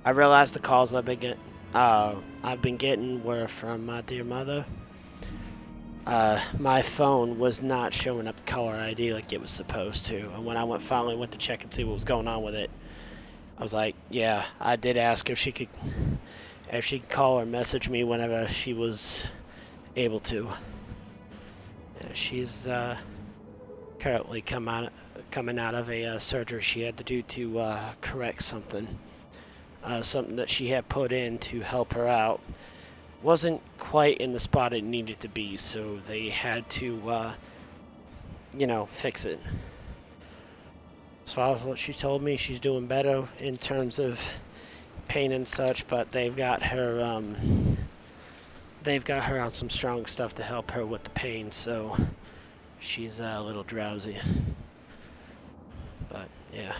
I realized the calls I've been getting were from my dear mother. My phone was not showing up the caller ID like it was supposed to, and when I finally went to check and see what was going on with it, I was like, yeah, I did ask if she could call or message me whenever she was able to. Yeah, she's currently coming out of a surgery she had to do to correct something that she had put in to help her out. Wasn't quite in the spot it needed to be, so they had to, fix it. As far as what she told me, she's doing better in terms of pain and such, but they've got her on some strong stuff to help her with the pain, so she's a little drowsy. But yeah,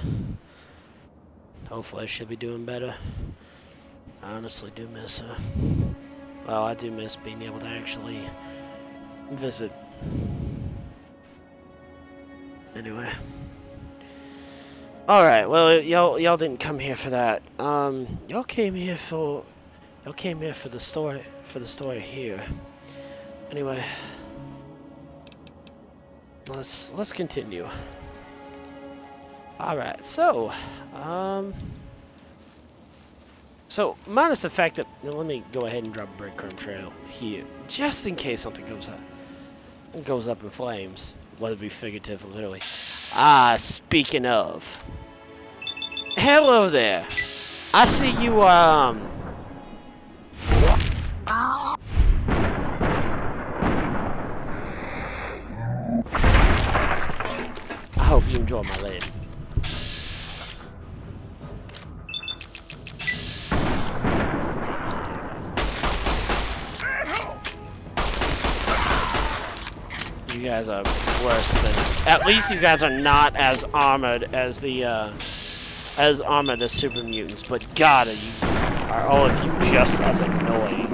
hopefully she'll be doing better. I honestly do miss her. Well, I do miss being able to actually visit. Anyway. Alright, well, y'all didn't come here for that. Y'all came here for the story here. Anyway, let's continue. Alright, so minus the fact that, let me go ahead and drop a breadcrumb trail here, just in case something goes up in flames, whether it be figurative or literally. Speaking of, hello there. I see you. I hope you enjoy my land. You guys are worse than. At least you guys are not as armored as the super mutants. But God, are all of you just as annoying?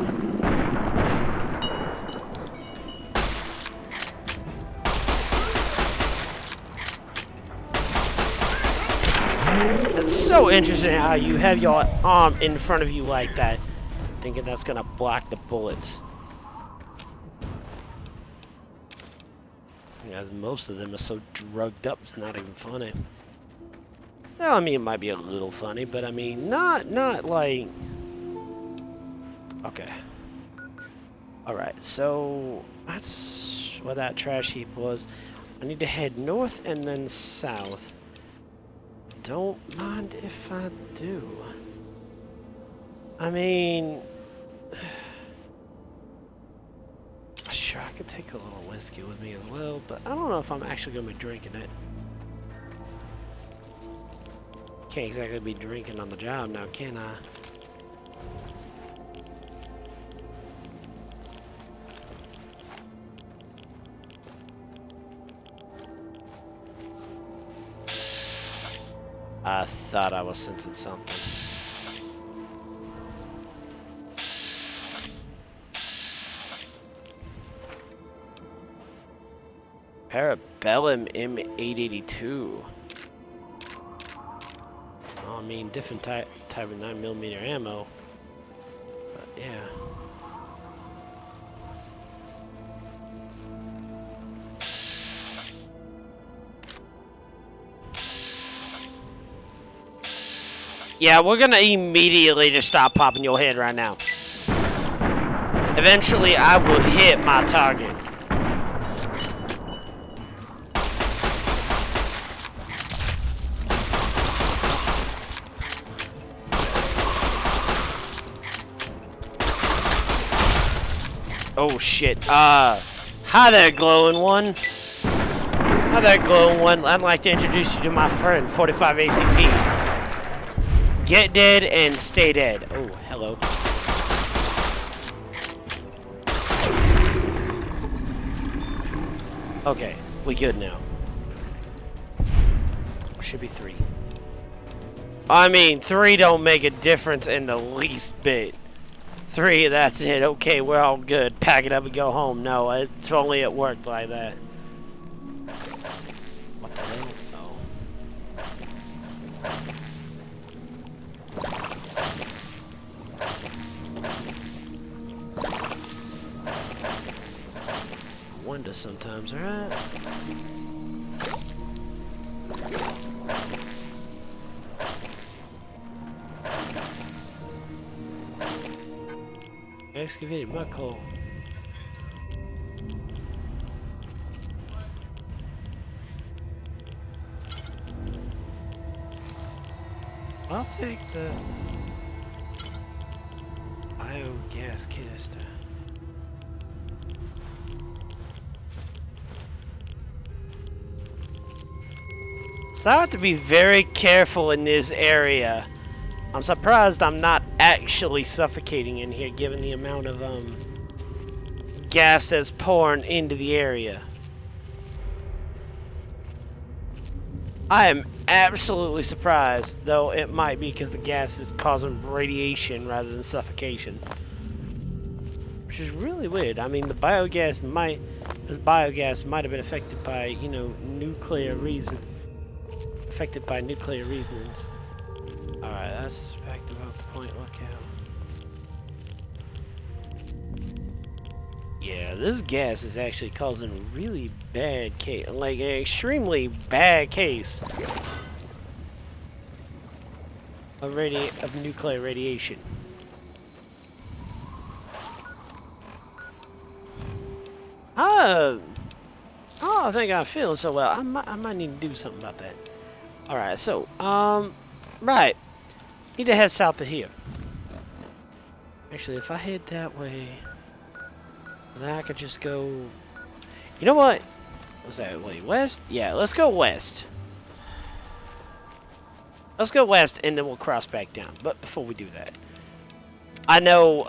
It's so interesting how you have your arm in front of you like that, thinking that's gonna block the bullets. As most of them are so drugged up, it's not even funny. Well, I mean, it might be a little funny, but I mean, not like. Okay. All right, so that's where that trash heap was. I need to head north and then south. Don't mind if I do. I mean. Sure, I could take a little whiskey with me as well, but I don't know if I'm actually going to be drinking it. Can't exactly be drinking on the job now, can I? I thought I was sensing something. Parabellum M882. Oh, I mean, different type of 9mm ammo. But yeah. Yeah, we're gonna immediately just stop popping your head right now. Eventually, I will hit my target. Oh shit. Hi there, glowing one. Hi there, glowing one. I'd like to introduce you to my friend, 45 ACP. Get dead and stay dead. Oh, hello. Okay, we good now. Should be 3. I mean, 3 don't make a difference in the least bit. 3, that's it. Okay, we're all good. Pack it up and go home. No, it's only it worked like that. What the hell? Oh. windows sometimes, alright? Excavated muck hole. I'll take the biogas canister. So I have to be very careful in this area. I'm surprised I'm not actually suffocating in here given the amount of gas that's pouring into the area. I am absolutely surprised, though it might be because the gas is causing radiation rather than suffocation. Which is really weird. I mean, the biogas might have been affected by, you know, nuclear reasons. Alright, that's back to about the point lookout. Yeah, this gas is actually causing a really bad case, like an extremely bad case of nuclear radiation. I don't think I'm feeling so well. I might need to do something about that. Alright, so, right. Need to head south of here. Actually, if I head that way, then I could just go... You know what? Was that way west? Yeah, let's go west. Let's go west, and then we'll cross back down. But before we do that, I know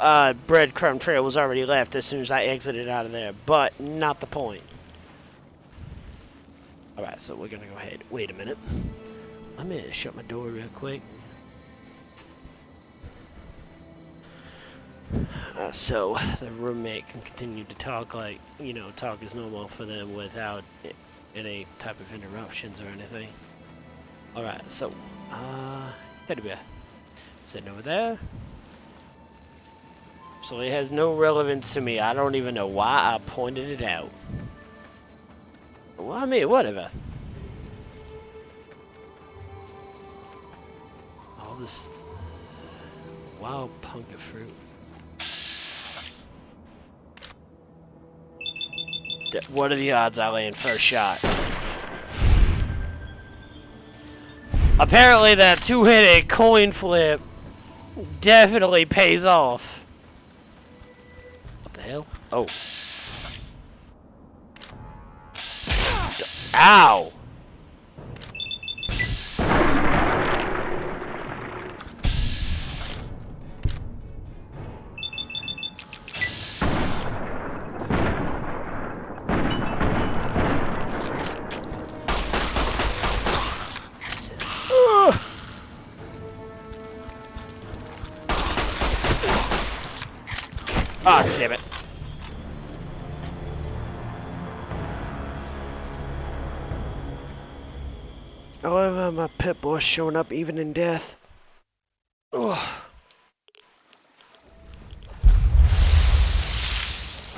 breadcrumb trail was already left as soon as I exited out of there, but not the point. Alright, so we're gonna go ahead. Wait a minute. Let me shut my door real quick. So the roommate can continue to talk like, you know, talk as normal for them without any type of interruptions or anything. Alright, so, teddy bear. Sitting over there. So it has no relevance to me. I don't even know why I pointed it out. Well, I mean, whatever. All this wild pumpkin fruit. What are the odds I land first shot? Apparently that two-headed coin flip definitely pays off. What the hell? Oh. Ow! Ah, damn it. However, my pet boy showing up even in death. Ugh.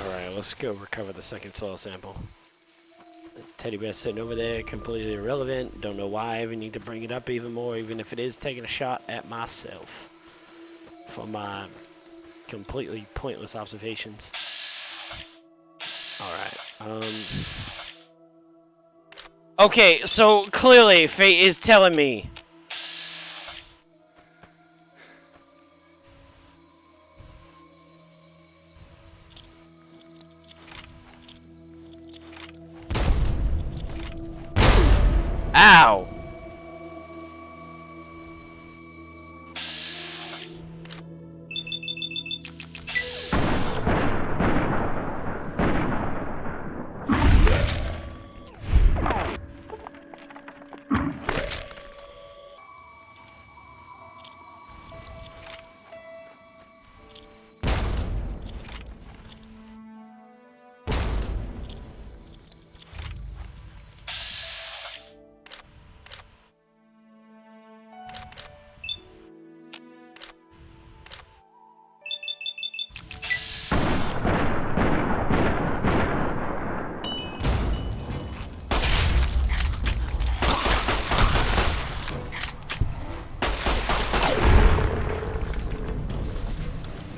Alright, let's go recover the second soil sample. Teddy bear sitting over there, completely irrelevant. Don't know why I even need to bring it up even more, even if it is taking a shot at myself for my completely pointless observations. Alright, okay, so clearly fate is telling me ow!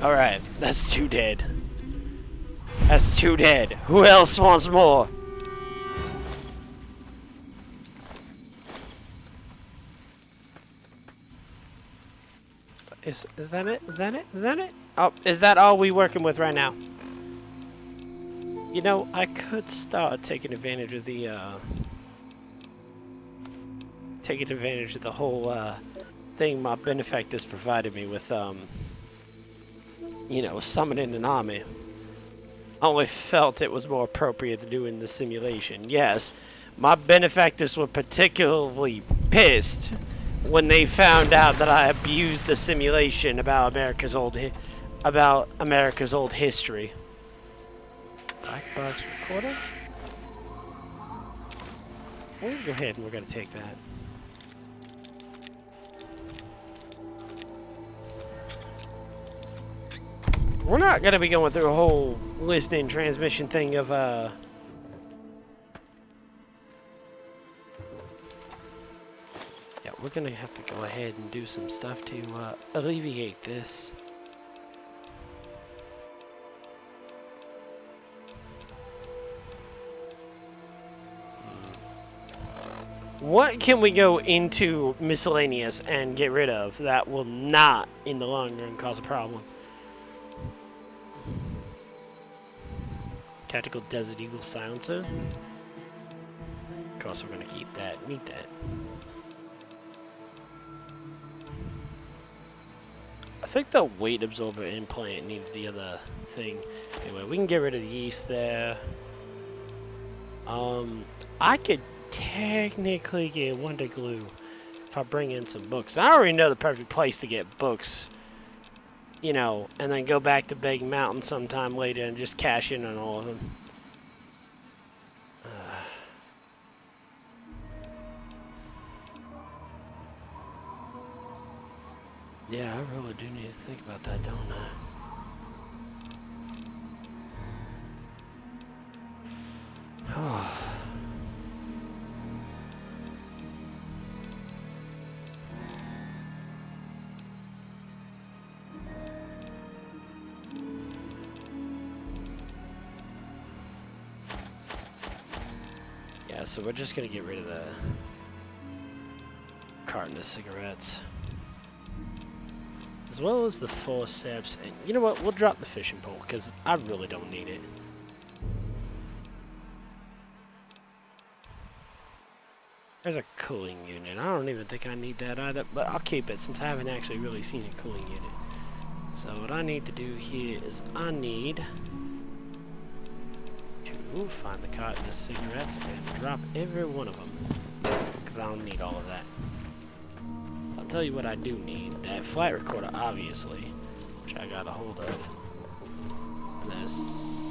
Alright, that's 2 dead. That's 2 dead. Who else wants more? Is that it? Is that it? Is that it? Oh, is that all we working with right now? You know, I could start taking advantage of the whole thing my benefactors provided me with, you know, summoning an army. I only felt it was more appropriate to do in the simulation. Yes, my benefactors were particularly pissed when they found out that I abused the simulation about America's old history. Black box recorder? We're gonna go ahead and we're gonna take that. We're not gonna be going through a whole listening transmission thing of yeah, we're gonna have to go ahead and do some stuff to alleviate this. What can we go into miscellaneous and get rid of that will not, in the long run, cause a problem? Tactical Desert Eagle silencer. Of course, we're gonna keep that. Need that. I think the weight absorber implant needed the other thing. Anyway, we can get rid of the yeast there. I could technically get Wonder Glue if I bring in some books. I already know the perfect place to get books, you know, and then go back to Big Mountain sometime later and just cash in on all of them. Yeah, I really do need to think about that, don't I? Oh. Yeah, so we're just gonna get rid of the carton of cigarettes. As well as the forceps, and you know what, we'll drop the fishing pole, because I really don't need it. There's a cooling unit. I don't even think I need that either, but I'll keep it since I haven't actually really seen a cooling unit. So what I need to do here is I need to find the carton of cigarettes and drop every one of them, because I don't need all of that. I'll tell you what I do need. That flight recorder, obviously, which I got a hold of. There's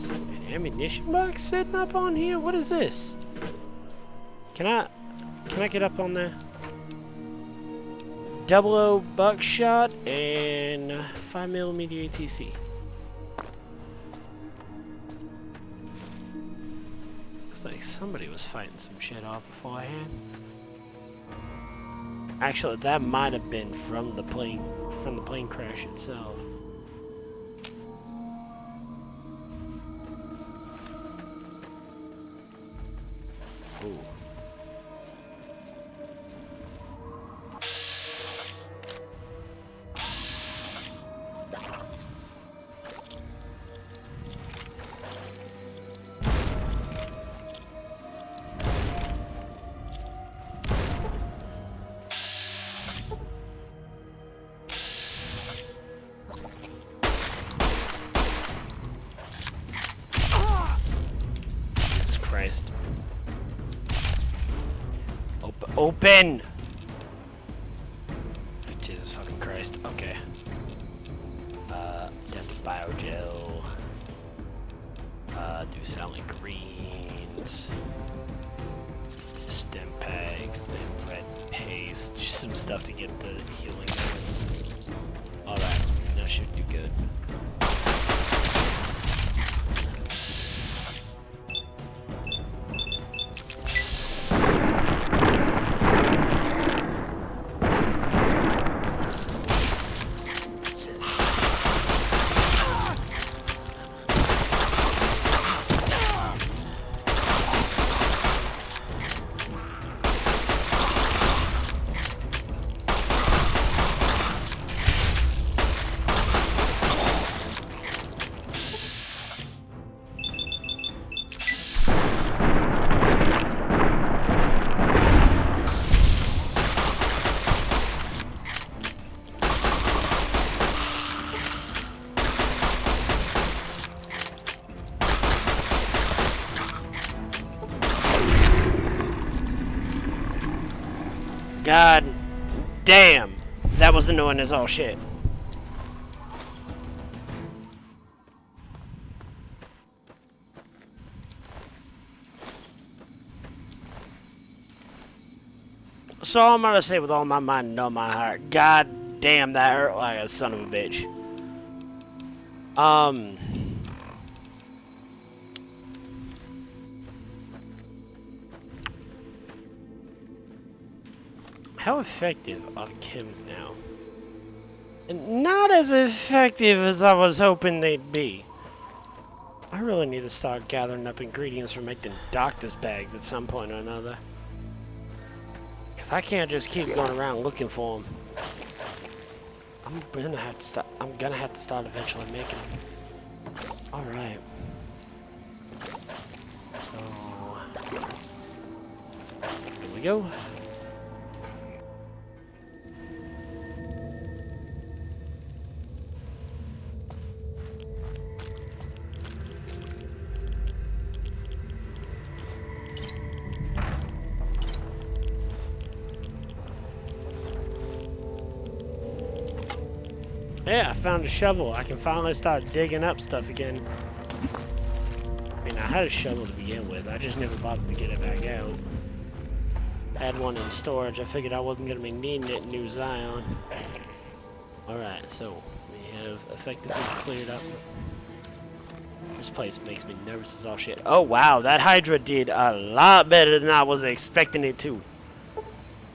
an ammunition box sitting up on here? What is this? Can I get up on there? 00 buckshot and 5mm ATC. Looks like somebody was fighting some shit off beforehand. Actually, that might have been from the plane crash itself. Ooh. Open! Jesus fucking Christ. Okay. Death biogel. Do silent greens. Stem pegs, then red paste. Just some stuff to get the healing going. Alright, that should do good. God damn. That was annoying as all shit. So I'm gonna say with all my mind and all my heart, God damn, that hurt like a son of a bitch. How effective are chems now? And not as effective as I was hoping they'd be. I really need to start gathering up ingredients for making doctor's bags at some point or another. Cause I can't just keep going around looking for them. I'm gonna have to start eventually making them. All right. So here we go. Yeah, I found a shovel. I can finally start digging up stuff again. I mean, I had a shovel to begin with. I just never bothered to get it back out. I had one in storage. I figured I wasn't going to be needing it in New Zion. Alright, so we have effectively cleared up. This place makes me nervous as all shit. Oh, wow. That Hydra did a lot better than I was expecting it to.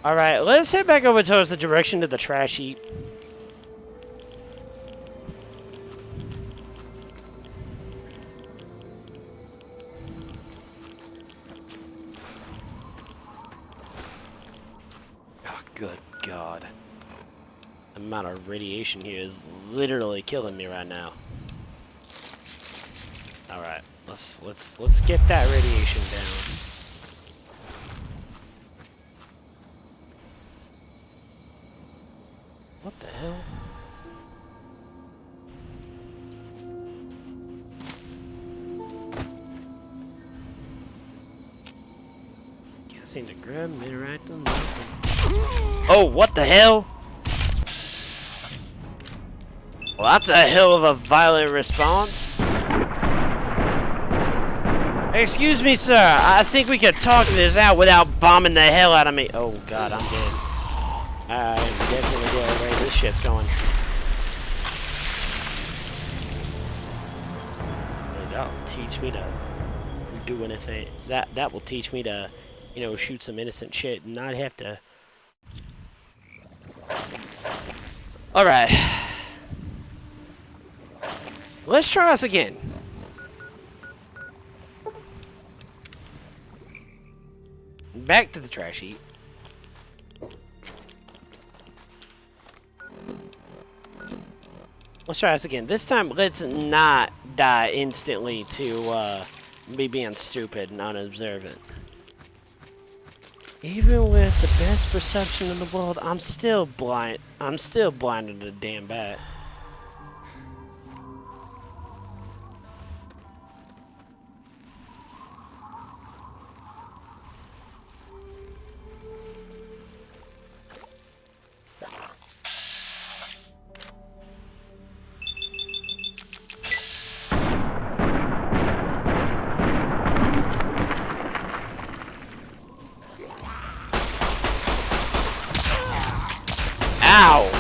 Alright, let's head back over towards the direction of the trash heap. Good God. The amount of radiation here is literally killing me right now. Alright, let's get that radiation down. What the hell? Can't seem to grab him, interact with nothing. Oh, what the hell? Well, that's a hell of a violent response. Excuse me, sir. I think we could talk this out without bombing the hell out of me. Oh, God, I'm dead. I am definitely dead the way this shit's going. That'll teach me to do anything. That will teach me to, you know, shoot some innocent shit and not have to. Alright. Let's try this again. Back to the trash heap. Let's try this again. This time, let's not die instantly to me being stupid and unobservant. Even with the best perception in the world, I'm still blind. I'm still blinded to the damn bat. Ow!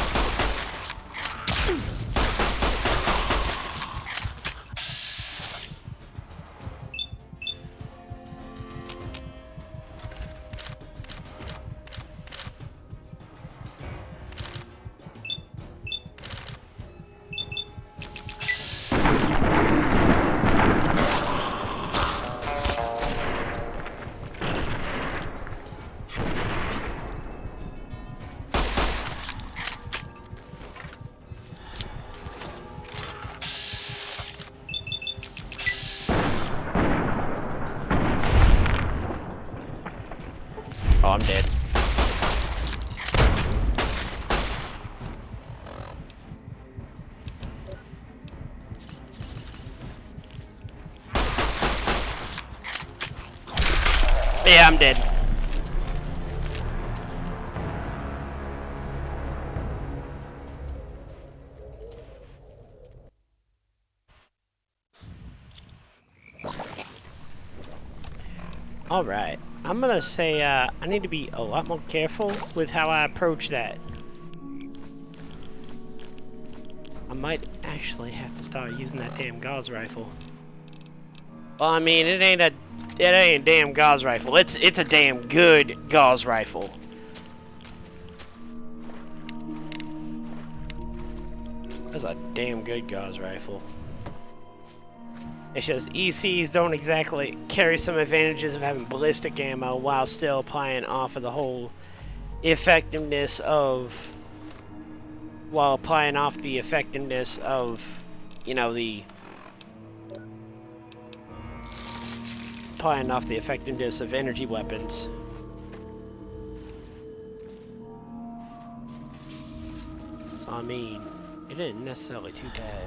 Oh, I'm dead. Yeah, I'm dead. Alright. I'm gonna say, I need to be a lot more careful with how I approach that. I might actually have to start using that damn gauze rifle. Well, I mean, it ain't a damn gauze rifle. It's a damn good gauze rifle. That's a damn good gauze rifle. It's just ECs don't exactly carry some advantages of having ballistic ammo while still playing off of the whole effectiveness of, while applying off the effectiveness of, you know, applying off the effectiveness of energy weapons. So I mean, it isn't necessarily too bad.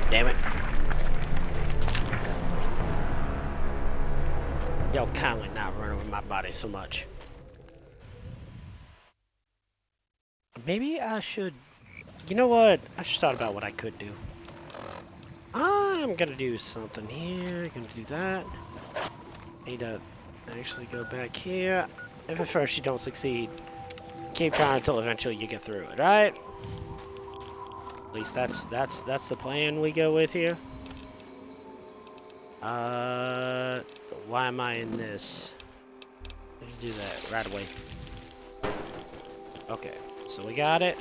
Damn it. Y'all kindly not run over my body so much. Maybe I should... You know what? I just thought about what I could do. I'm gonna do something here. Gonna do that. Need to actually go back here. If at first you don't succeed, keep trying until eventually you get through it, right? At least that's the plan we go with here. Why am I in this? Let's do that right away. Okay, so we got it.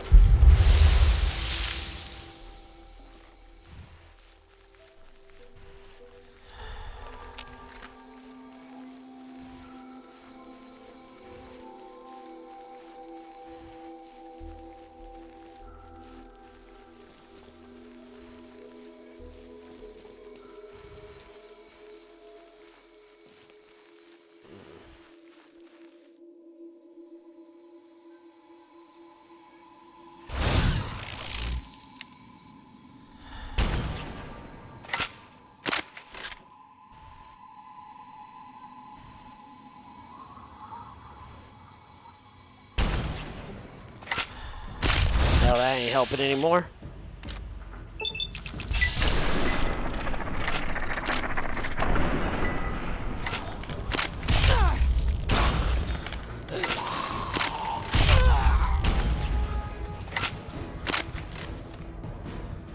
Well, that ain't helping anymore.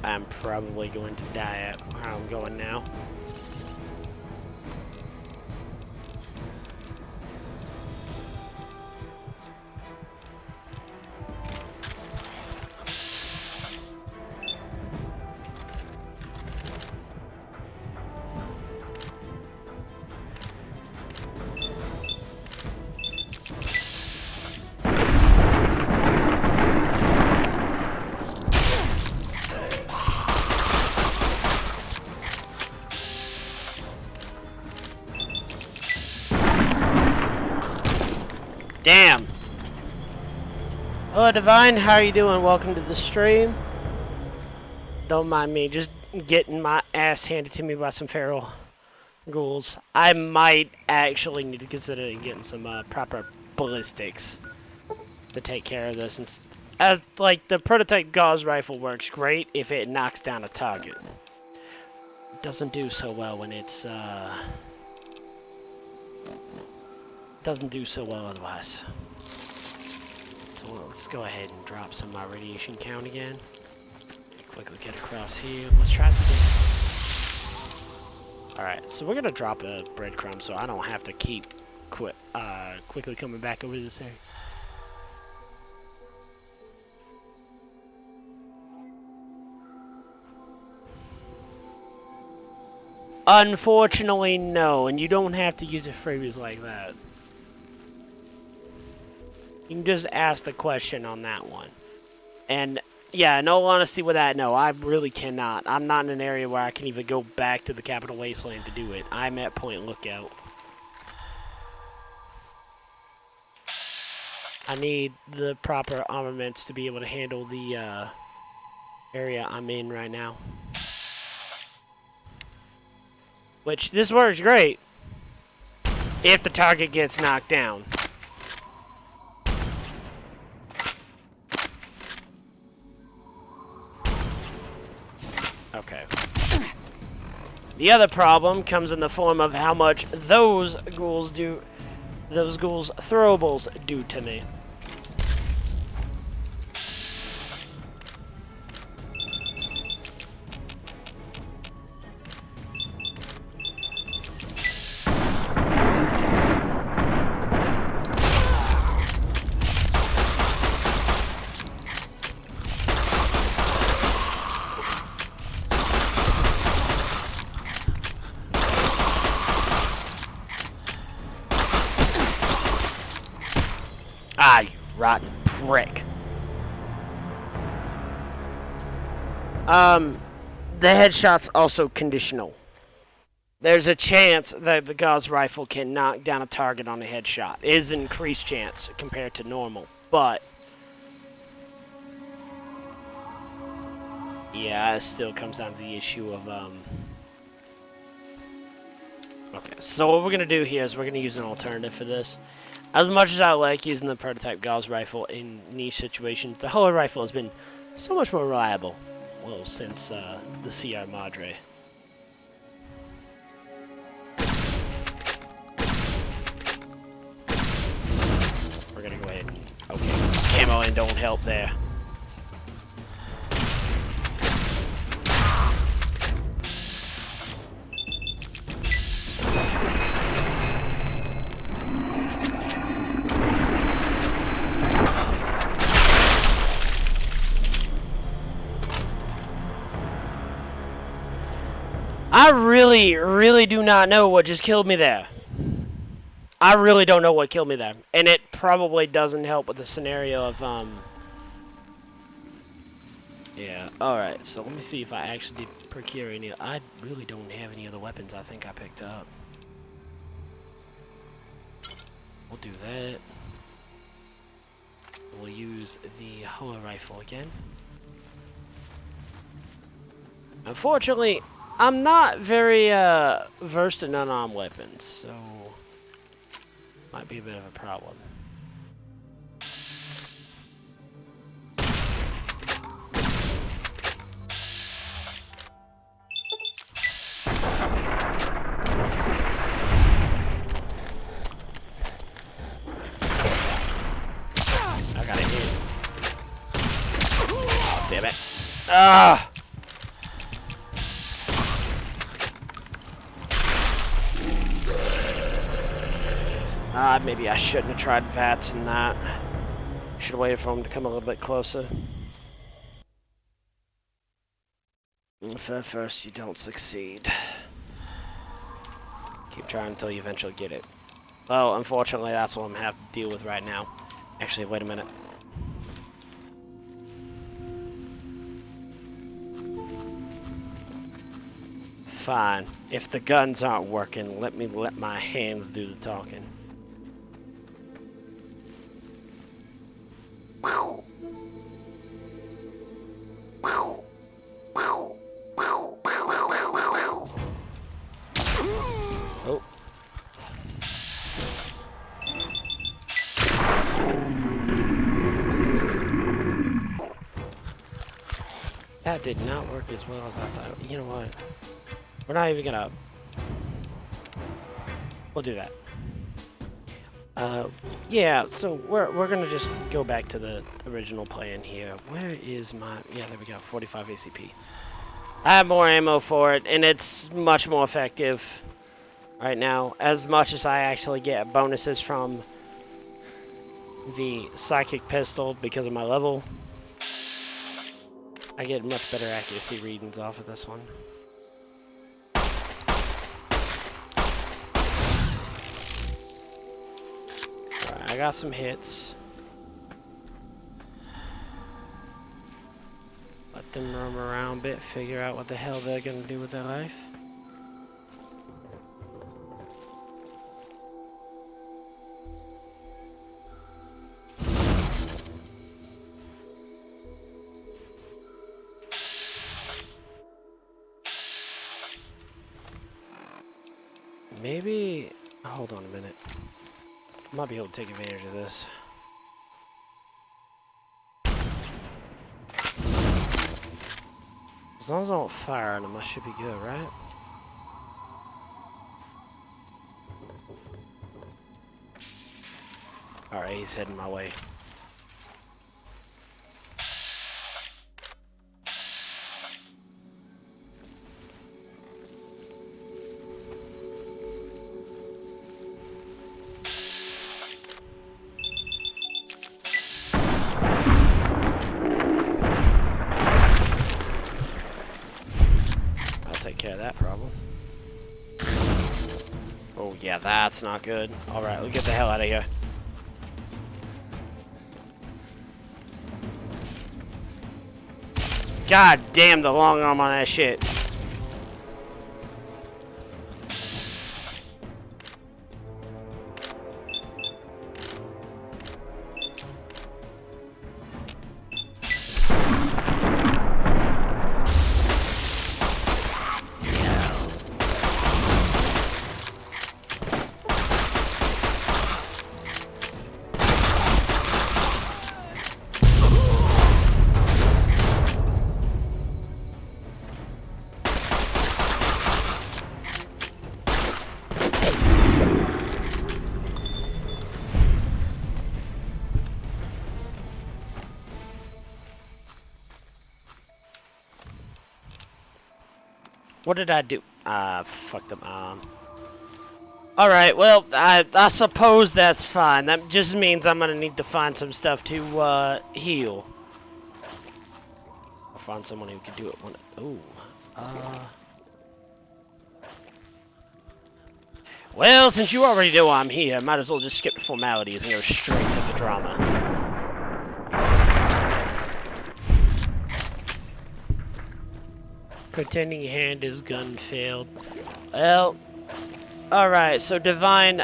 I'm probably going to die at where I'm going now. Damn! Hello, Divine. How are you doing? Welcome to the stream. Don't mind me just getting my ass handed to me by some feral ghouls. I might actually need to consider getting some proper ballistics to take care of this. as like the prototype Gauss rifle works great if it knocks down a target. It doesn't do so well when it's doesn't do so well otherwise. So let's go ahead and drop some of my radiation count again. Quickly get across here. Let's try something. Alright, so we're gonna drop a breadcrumb so I don't have to keep quickly coming back over to this area. Unfortunately, no, and you don't have to use a phrase like that. You can just ask the question on that one. And yeah, in all honesty with that, no, I really cannot. I'm not in an area where I can even go back to the capital wasteland to do it. I'm at Point Lookout. I need the proper armaments to be able to handle the area I'm in right now. Which, this works great if the target gets knocked down. Okay. The other problem comes in the form of how much those ghouls throwables do to me. Ah, you rotten prick. The headshot's also conditional. There's a chance that the Gauss rifle can knock down a target on a headshot. It is an increased chance compared to normal, but yeah, it still comes down to the issue of okay, so what we're gonna do here is we're gonna use an alternative for this. As much as I like using the prototype Gauss rifle in niche situations, the Holler rifle has been so much more reliable. Well, since the CR Madre. We're gonna go ahead and okay, camo and don't help there. I really do not know what just killed me there. I really don't know what killed me there. And it probably doesn't help with the scenario of, yeah, alright, so let me see if I actually did procure any. I really don't have any other weapons I think I picked up. We'll do that. We'll use the Hoa rifle again. Unfortunately, I'm not very versed in unarmed weapons, so might be a bit of a problem. I got a hit. Oh, damn it. Ah! Maybe I shouldn't have tried VATS in that. Should have waited for him to come a little bit closer. If at first you don't succeed, keep trying until you eventually get it. Well, unfortunately, that's what I'm gonna have to deal with right now. Actually, wait a minute. Fine. If the guns aren't working, let my hands do the talking. Oh. That did not work as well as I thought. You know what? We're not even gonna... We'll do that. Yeah, so we're gonna just go back to the original plan here. Where is my... Yeah, there we go. 45 ACP. I have more ammo for it, and it's much more effective right now. As much as I actually get bonuses from the psychic pistol because of my level, I get much better accuracy readings off of this one. Alright, I got some hits. Let them roam around a bit, figure out what the hell they're gonna do with their life. Maybe... Hold on a minute. I might be able to take advantage of this. As long as I don't fire on him, I should be good, right? Alright, he's heading my way. I'll take care of that problem. Oh yeah, that's not good. Alright, let's get the hell out of here. God damn the long arm on that shit. What did I do? Fucked up. Alright, well, I suppose that's fine. That just means I'm gonna need to find some stuff to, heal. I'll find someone who can do it one... Ooh. Well, since you already know I'm here, might as well just skip the formalities and go straight to the drama. Pretending hand his gun failed. Well, alright, so Divine,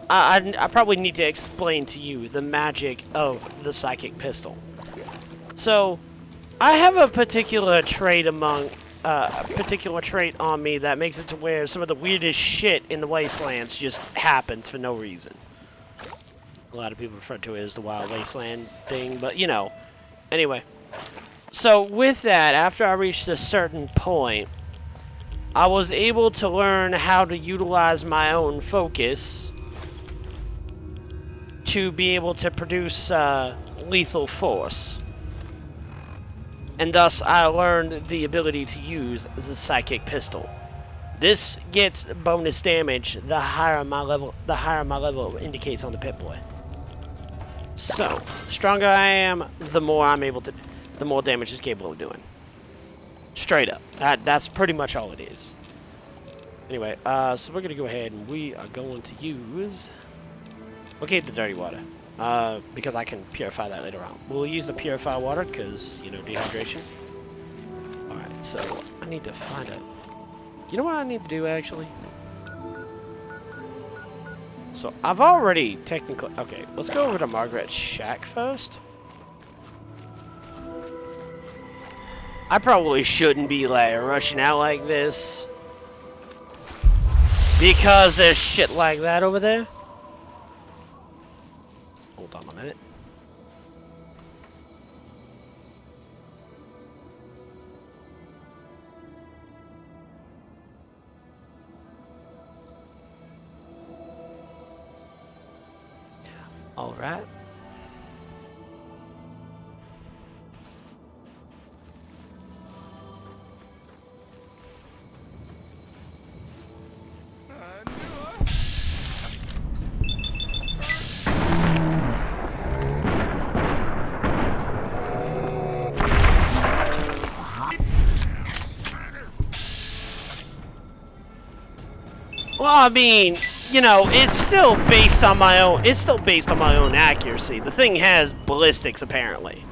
I probably need to explain to you the magic of the psychic pistol. So, I have a particular trait on me that makes it to where some of the weirdest shit in the Wastelands just happens for no reason. A lot of people refer to it as the Wild Wasteland thing, but you know. Anyway. So with that, after I reached a certain point, I was able to learn how to utilize my own focus to be able to produce lethal force. And thus I learned the ability to use the psychic pistol. This gets bonus damage the higher my level indicates on the Pip-Boy. So, the stronger I am, the more damage it's capable of doing. Straight up. That's pretty much all it is. Anyway, so we're gonna go ahead and we are going to use... We'll keep the dirty water. Because I can purify that later on. We'll use the purified water because, you know, dehydration. Alright, so I need to find a... You know what I need to do, actually? So, I've already technically... Okay, let's go over to Margaret's shack first. I probably shouldn't be, like, rushing out like this. Because there's shit like that over there. Hold on a minute. right? Well, I mean, you know, it's still based on my own. It's still based on my own accuracy. The thing has ballistics, apparently.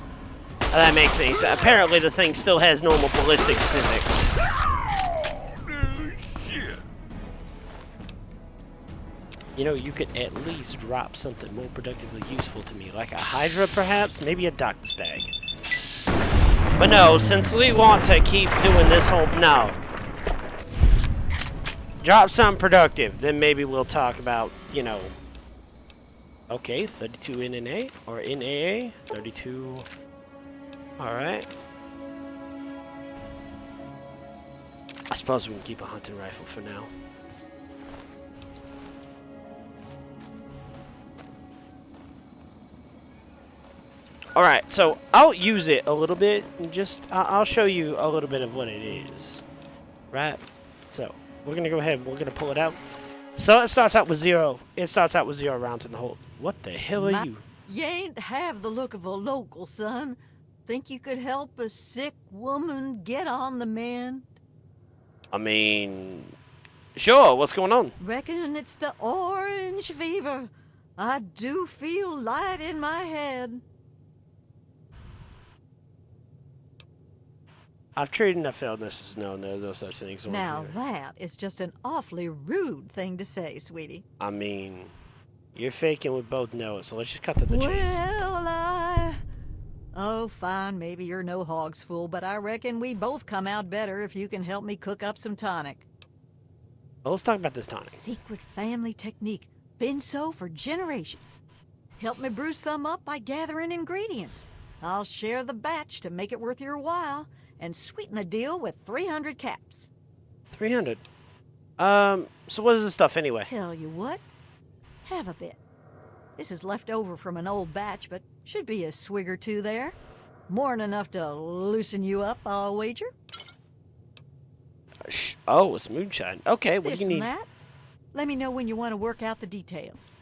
That makes any sense. Apparently, the thing still has normal ballistics physics. You know, you could at least drop something more productively useful to me, like a Hydra, perhaps, maybe a doctor's bag. But no, since we want to keep doing this whole no. Drop something productive, then maybe we'll talk about, you know. Okay, 32 NNA or NAA, 32. All right. I suppose we can keep a hunting rifle for now. All right, so I'll use it a little bit. And I'll show you a little bit of what it is. Right. So we're gonna go ahead. We're gonna pull it out. So it starts out with 0. It starts out with 0 rounds in the hold. What the hell are you? You ain't have the look of a local, son. Think you could help a sick woman get on the mend? I mean, sure. What's going on? Reckon it's the orange fever. I do feel light in my head. I've treated enough illnesses to know there's no such thing as orange Now fever. that is just an awfully rude thing to say, sweetie. I mean, you're faking, we both know it, so let's just cut to the chase. Well, Oh, fine, maybe you're no hog's fool, but I reckon we both come out better if you can help me cook up some tonic. Well, let's talk about this tonic. Secret family technique. Been so for generations. Help me brew some up by gathering ingredients. I'll share the batch to make it worth your while, and sweeten the deal with 300 caps. 300. So what is this stuff anyway? Tell you what, have a bit. This is left over from an old batch, but should be a swig or two there. More'n enough to loosen you up, I'll wager. Oh, it's moonshine. Okay, what This do you and need? that. Let me know when you want to work out the details.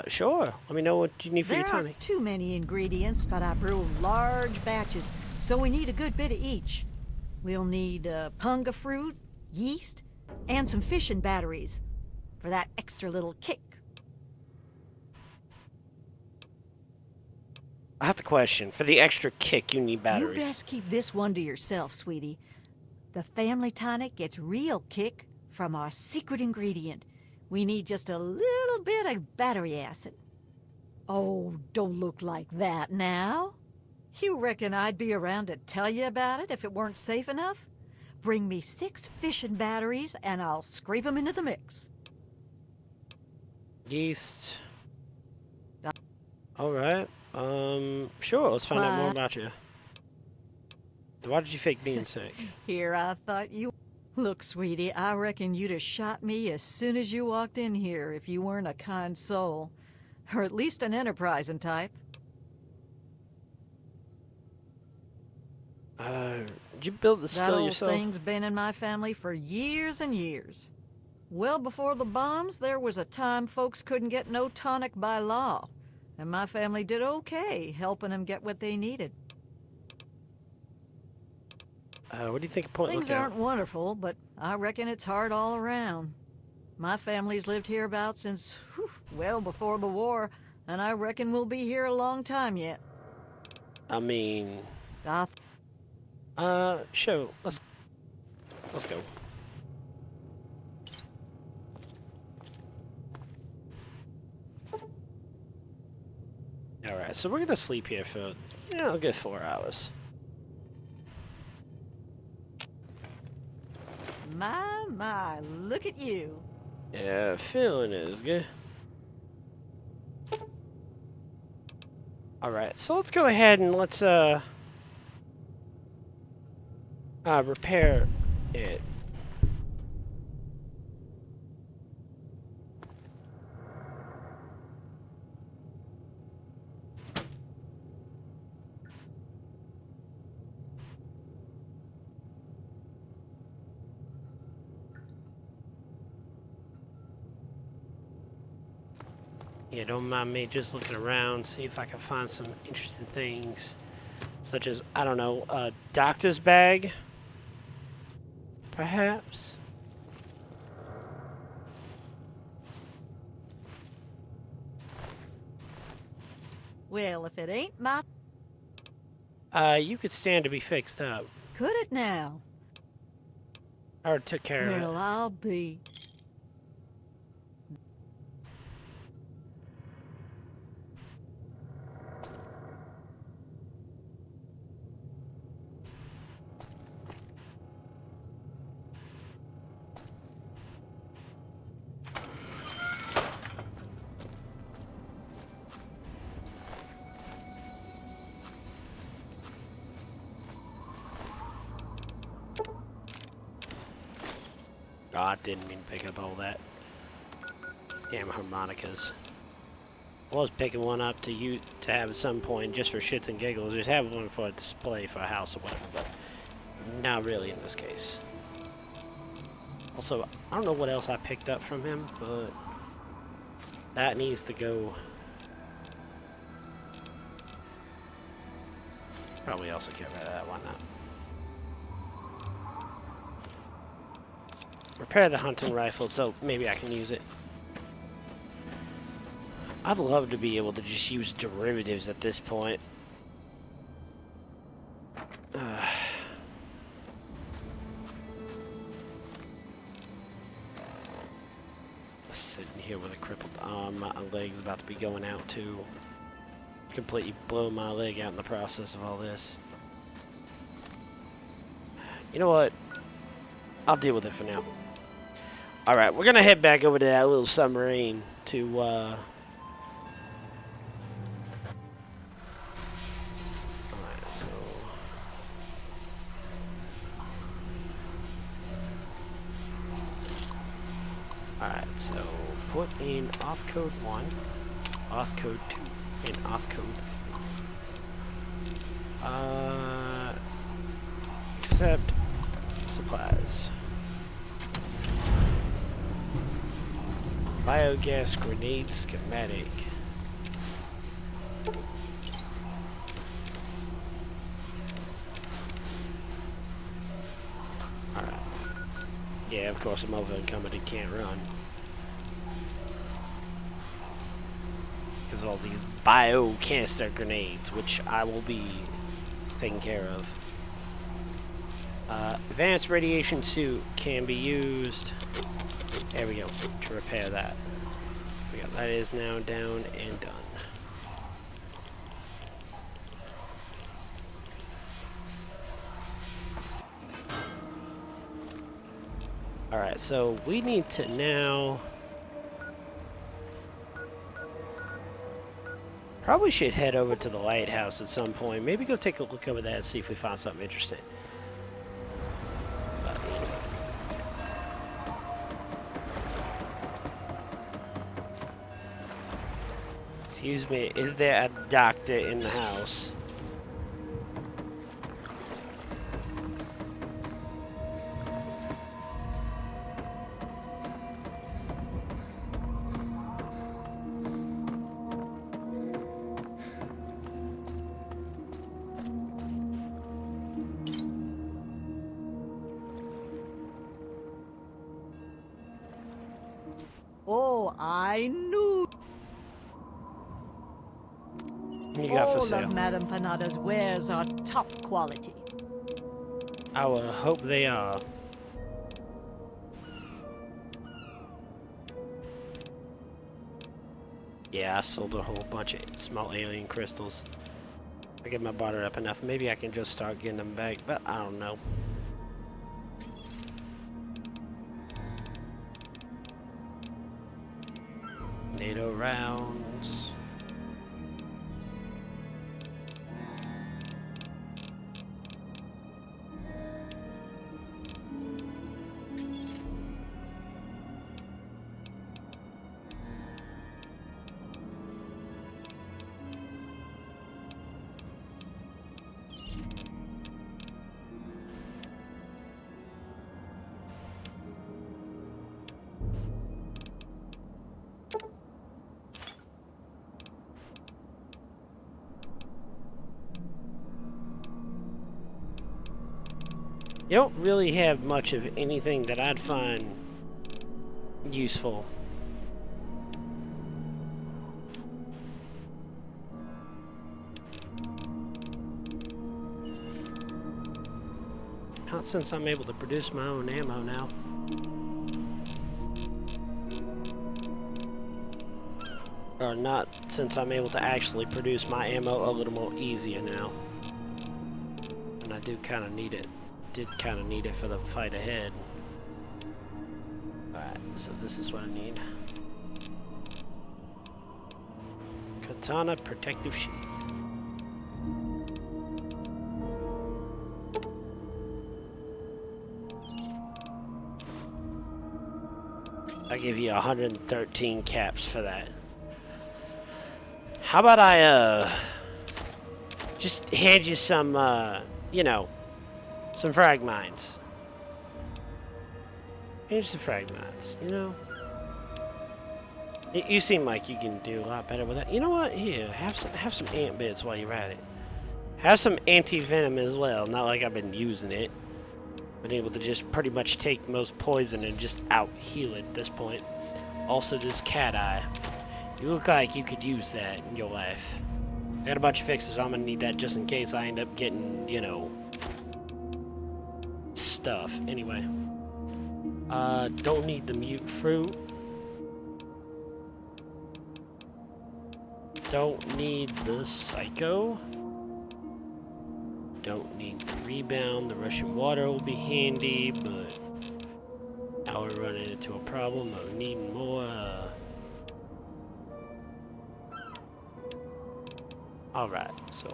Sure. Let me know what you need for There your tonic. aren't too many ingredients, but I brew large batches, so we need a good bit of each. We'll need punga fruit, yeast, and some fishing batteries for that extra little kick. I have to question. For the extra kick, you need batteries. You best keep this one to yourself, sweetie. The family tonic gets real kick from our secret ingredient. We need just a little bit of battery acid. Oh, don't look like that now. You reckon I'd be around to tell you about it if it weren't safe enough? Bring me 6 fishing batteries and I'll scrape them into the mix. Yeast. Alright. Sure, let's find out more Why? about you. Why did you fake being sick? Here, I thought you... Look, sweetie, I reckon you'd have shot me as soon as you walked in here if you weren't a kind soul. Or at least an enterprising type. Did you build the That still old yourself? thing's been in my family for years and years. Well before the bombs, there was a time folks couldn't get no tonic by law. And my family did okay helping them get what they needed. What do you think of Point Things Lookout? aren't wonderful, but I reckon it's hard all around. My family's lived hereabouts since, well before the war, and I reckon we'll be here a long time yet. I mean, sure. Let's go. All right, so we're gonna sleep here for, a good 4 hours. My, look at you. Yeah, feeling is good. All right, so let's go ahead and let's repair it. Yeah, don't mind me just looking around, see if I can find some interesting things. Such as, I don't know, a doctor's bag? Perhaps? Well, if it ain't my... You could stand to be fixed up. Could it now? I already took care of it. Well, I'll be... Oh, I didn't mean to pick up all that. Damn harmonicas. I was picking one up to have at some point just for shits and giggles. Just have one for a display for a house or whatever, but not really in this case. Also, I don't know what else I picked up from him, but that needs to go. Probably also get rid of that, why not? Repair the hunting rifle so maybe I can use it. I'd love to be able to just use derivatives at this point. Sitting here with a crippled arm, my leg's about to be going out too. Completely blow my leg out in the process of all this. You know what? I'll deal with it for now. Alright, we're gonna head back over to that little submarine to Alright, so alright, so put in auth code 1, auth code 2, and auth code 3. Accept supplies. Biogas grenade schematic. Alright. Yeah, of course, a Mojave company can't run. Because of all these bio canister grenades, which I will be taking care of. Advanced radiation suit can be used. There we go, to repair that. That is now down and done. Alright, so we need to now... Probably should head over to the lighthouse at some point. Maybe go take a look over there and see if we find something interesting. But, you know. Excuse me, is there a doctor in the house? Oh, I knew... You got for All sale. of Madame Panada's wares are top quality. I will hope they are. Yeah, I sold a whole bunch of small alien crystals. I get my barter up enough. Maybe I can just start getting them back, but I don't know. NATO rounds. You don't really have much of anything that I'd find useful. Not since I'm able to produce my own ammo now. Or not since I'm able to actually produce my ammo a little more easier now. And I do kind of need it. Did kind of need it for the fight ahead. Alright, so this is what I need. Katana protective sheath. I give you 113 caps for that. How about I just hand you some you know, some frag mines. Here's some frag mines, you know? You seem like you can do a lot better with that. You know what? Here, have some ant bits while you're at it. Have some anti-venom as well. Not like I've been using it. Been able to just pretty much take most poison and just out-heal it at this point. Also, this cat eye. You look like you could use that in your life. I got a bunch of fixes, so I'm gonna need that just in case I end up getting, you know, stuff. Anyway. Don't need the mute fruit. Don't need the psycho. Don't need the rebound. The Russian water will be handy, but now we're running into a problem of needing more. Alright, so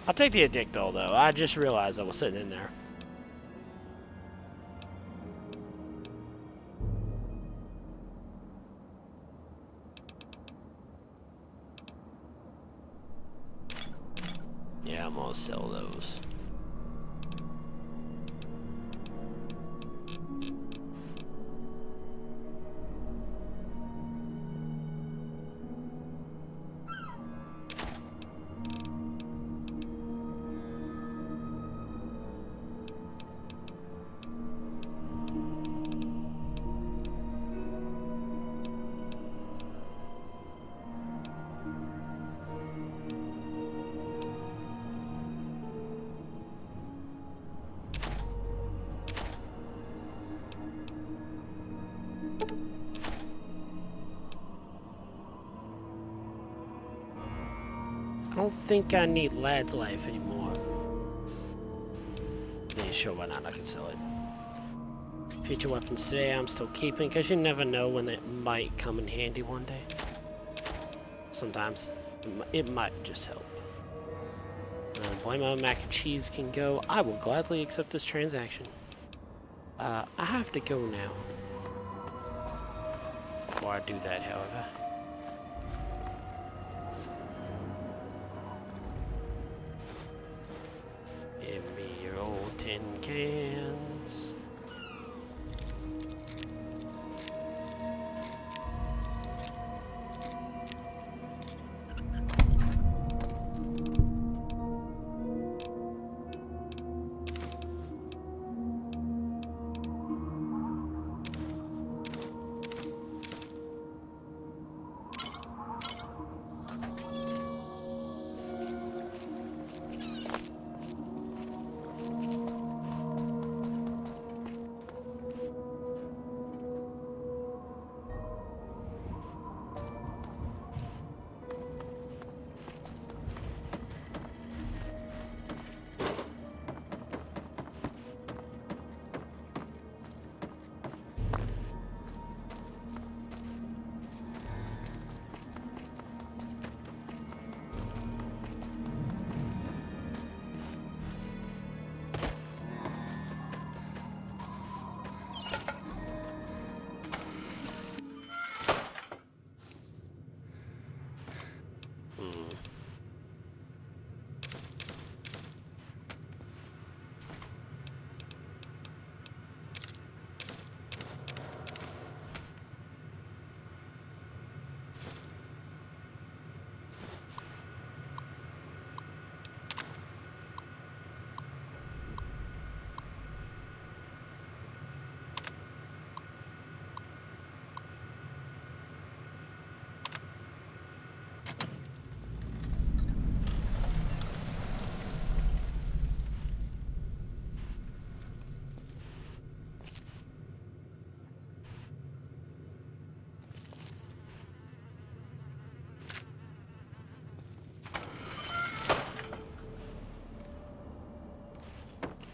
I'll take the Addictol though. I just realized I was sitting in there. Yeah, I'm gonna sell those. I don't think I need Lad's Life anymore. Yeah, sure, why not? I can sell it. Future weapons today I'm still keeping, because you never know when it might come in handy one day. Sometimes. It might just help. Blamo mac and cheese can go. I will gladly accept this transaction. I have to go now. Before I do that, however. Give me your old tin cans.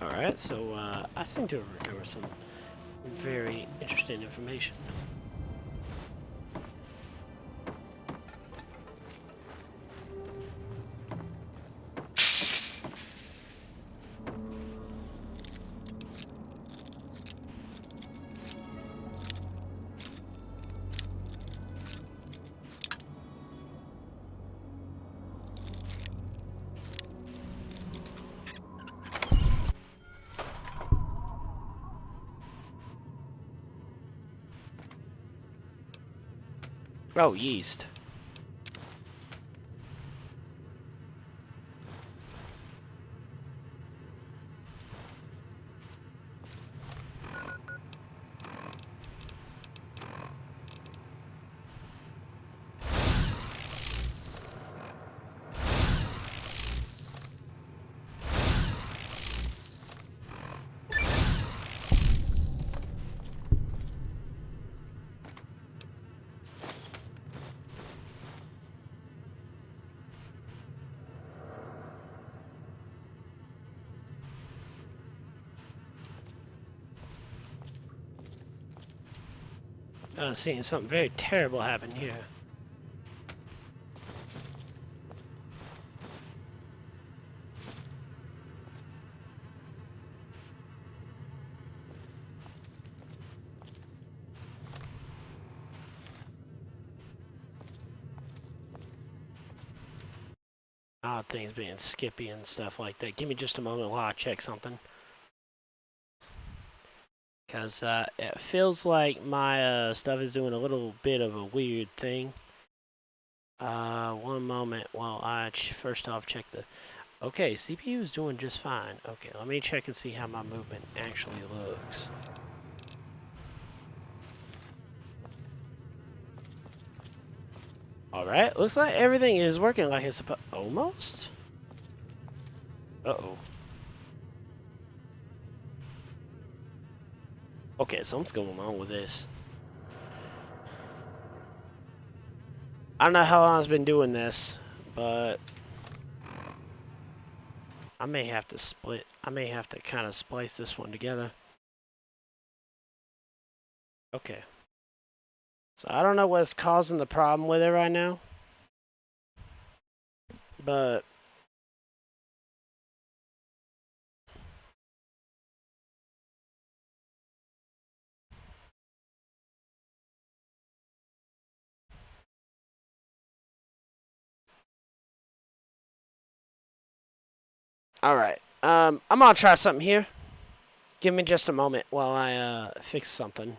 Alright, so I seem to have recovered some very interesting information. Oh, yeast. Seeing something very terrible happen here. Odd things being skippy and stuff like that. Give me just a moment while I check something. Because it feels like my stuff is doing a little bit of a weird thing. One moment while I first off check the... Okay, CPU is doing just fine. Okay, let me check and see how my movement actually looks. Alright, looks like everything is working like it's supposed... Almost? Uh-oh. Okay, something's going on with this. I don't know how long I've been doing this, but I may have to kind of splice this one together. Okay. So I don't know what's causing the problem with it right now, but alright. I'm gonna try something here. Give me just a moment while I fix something.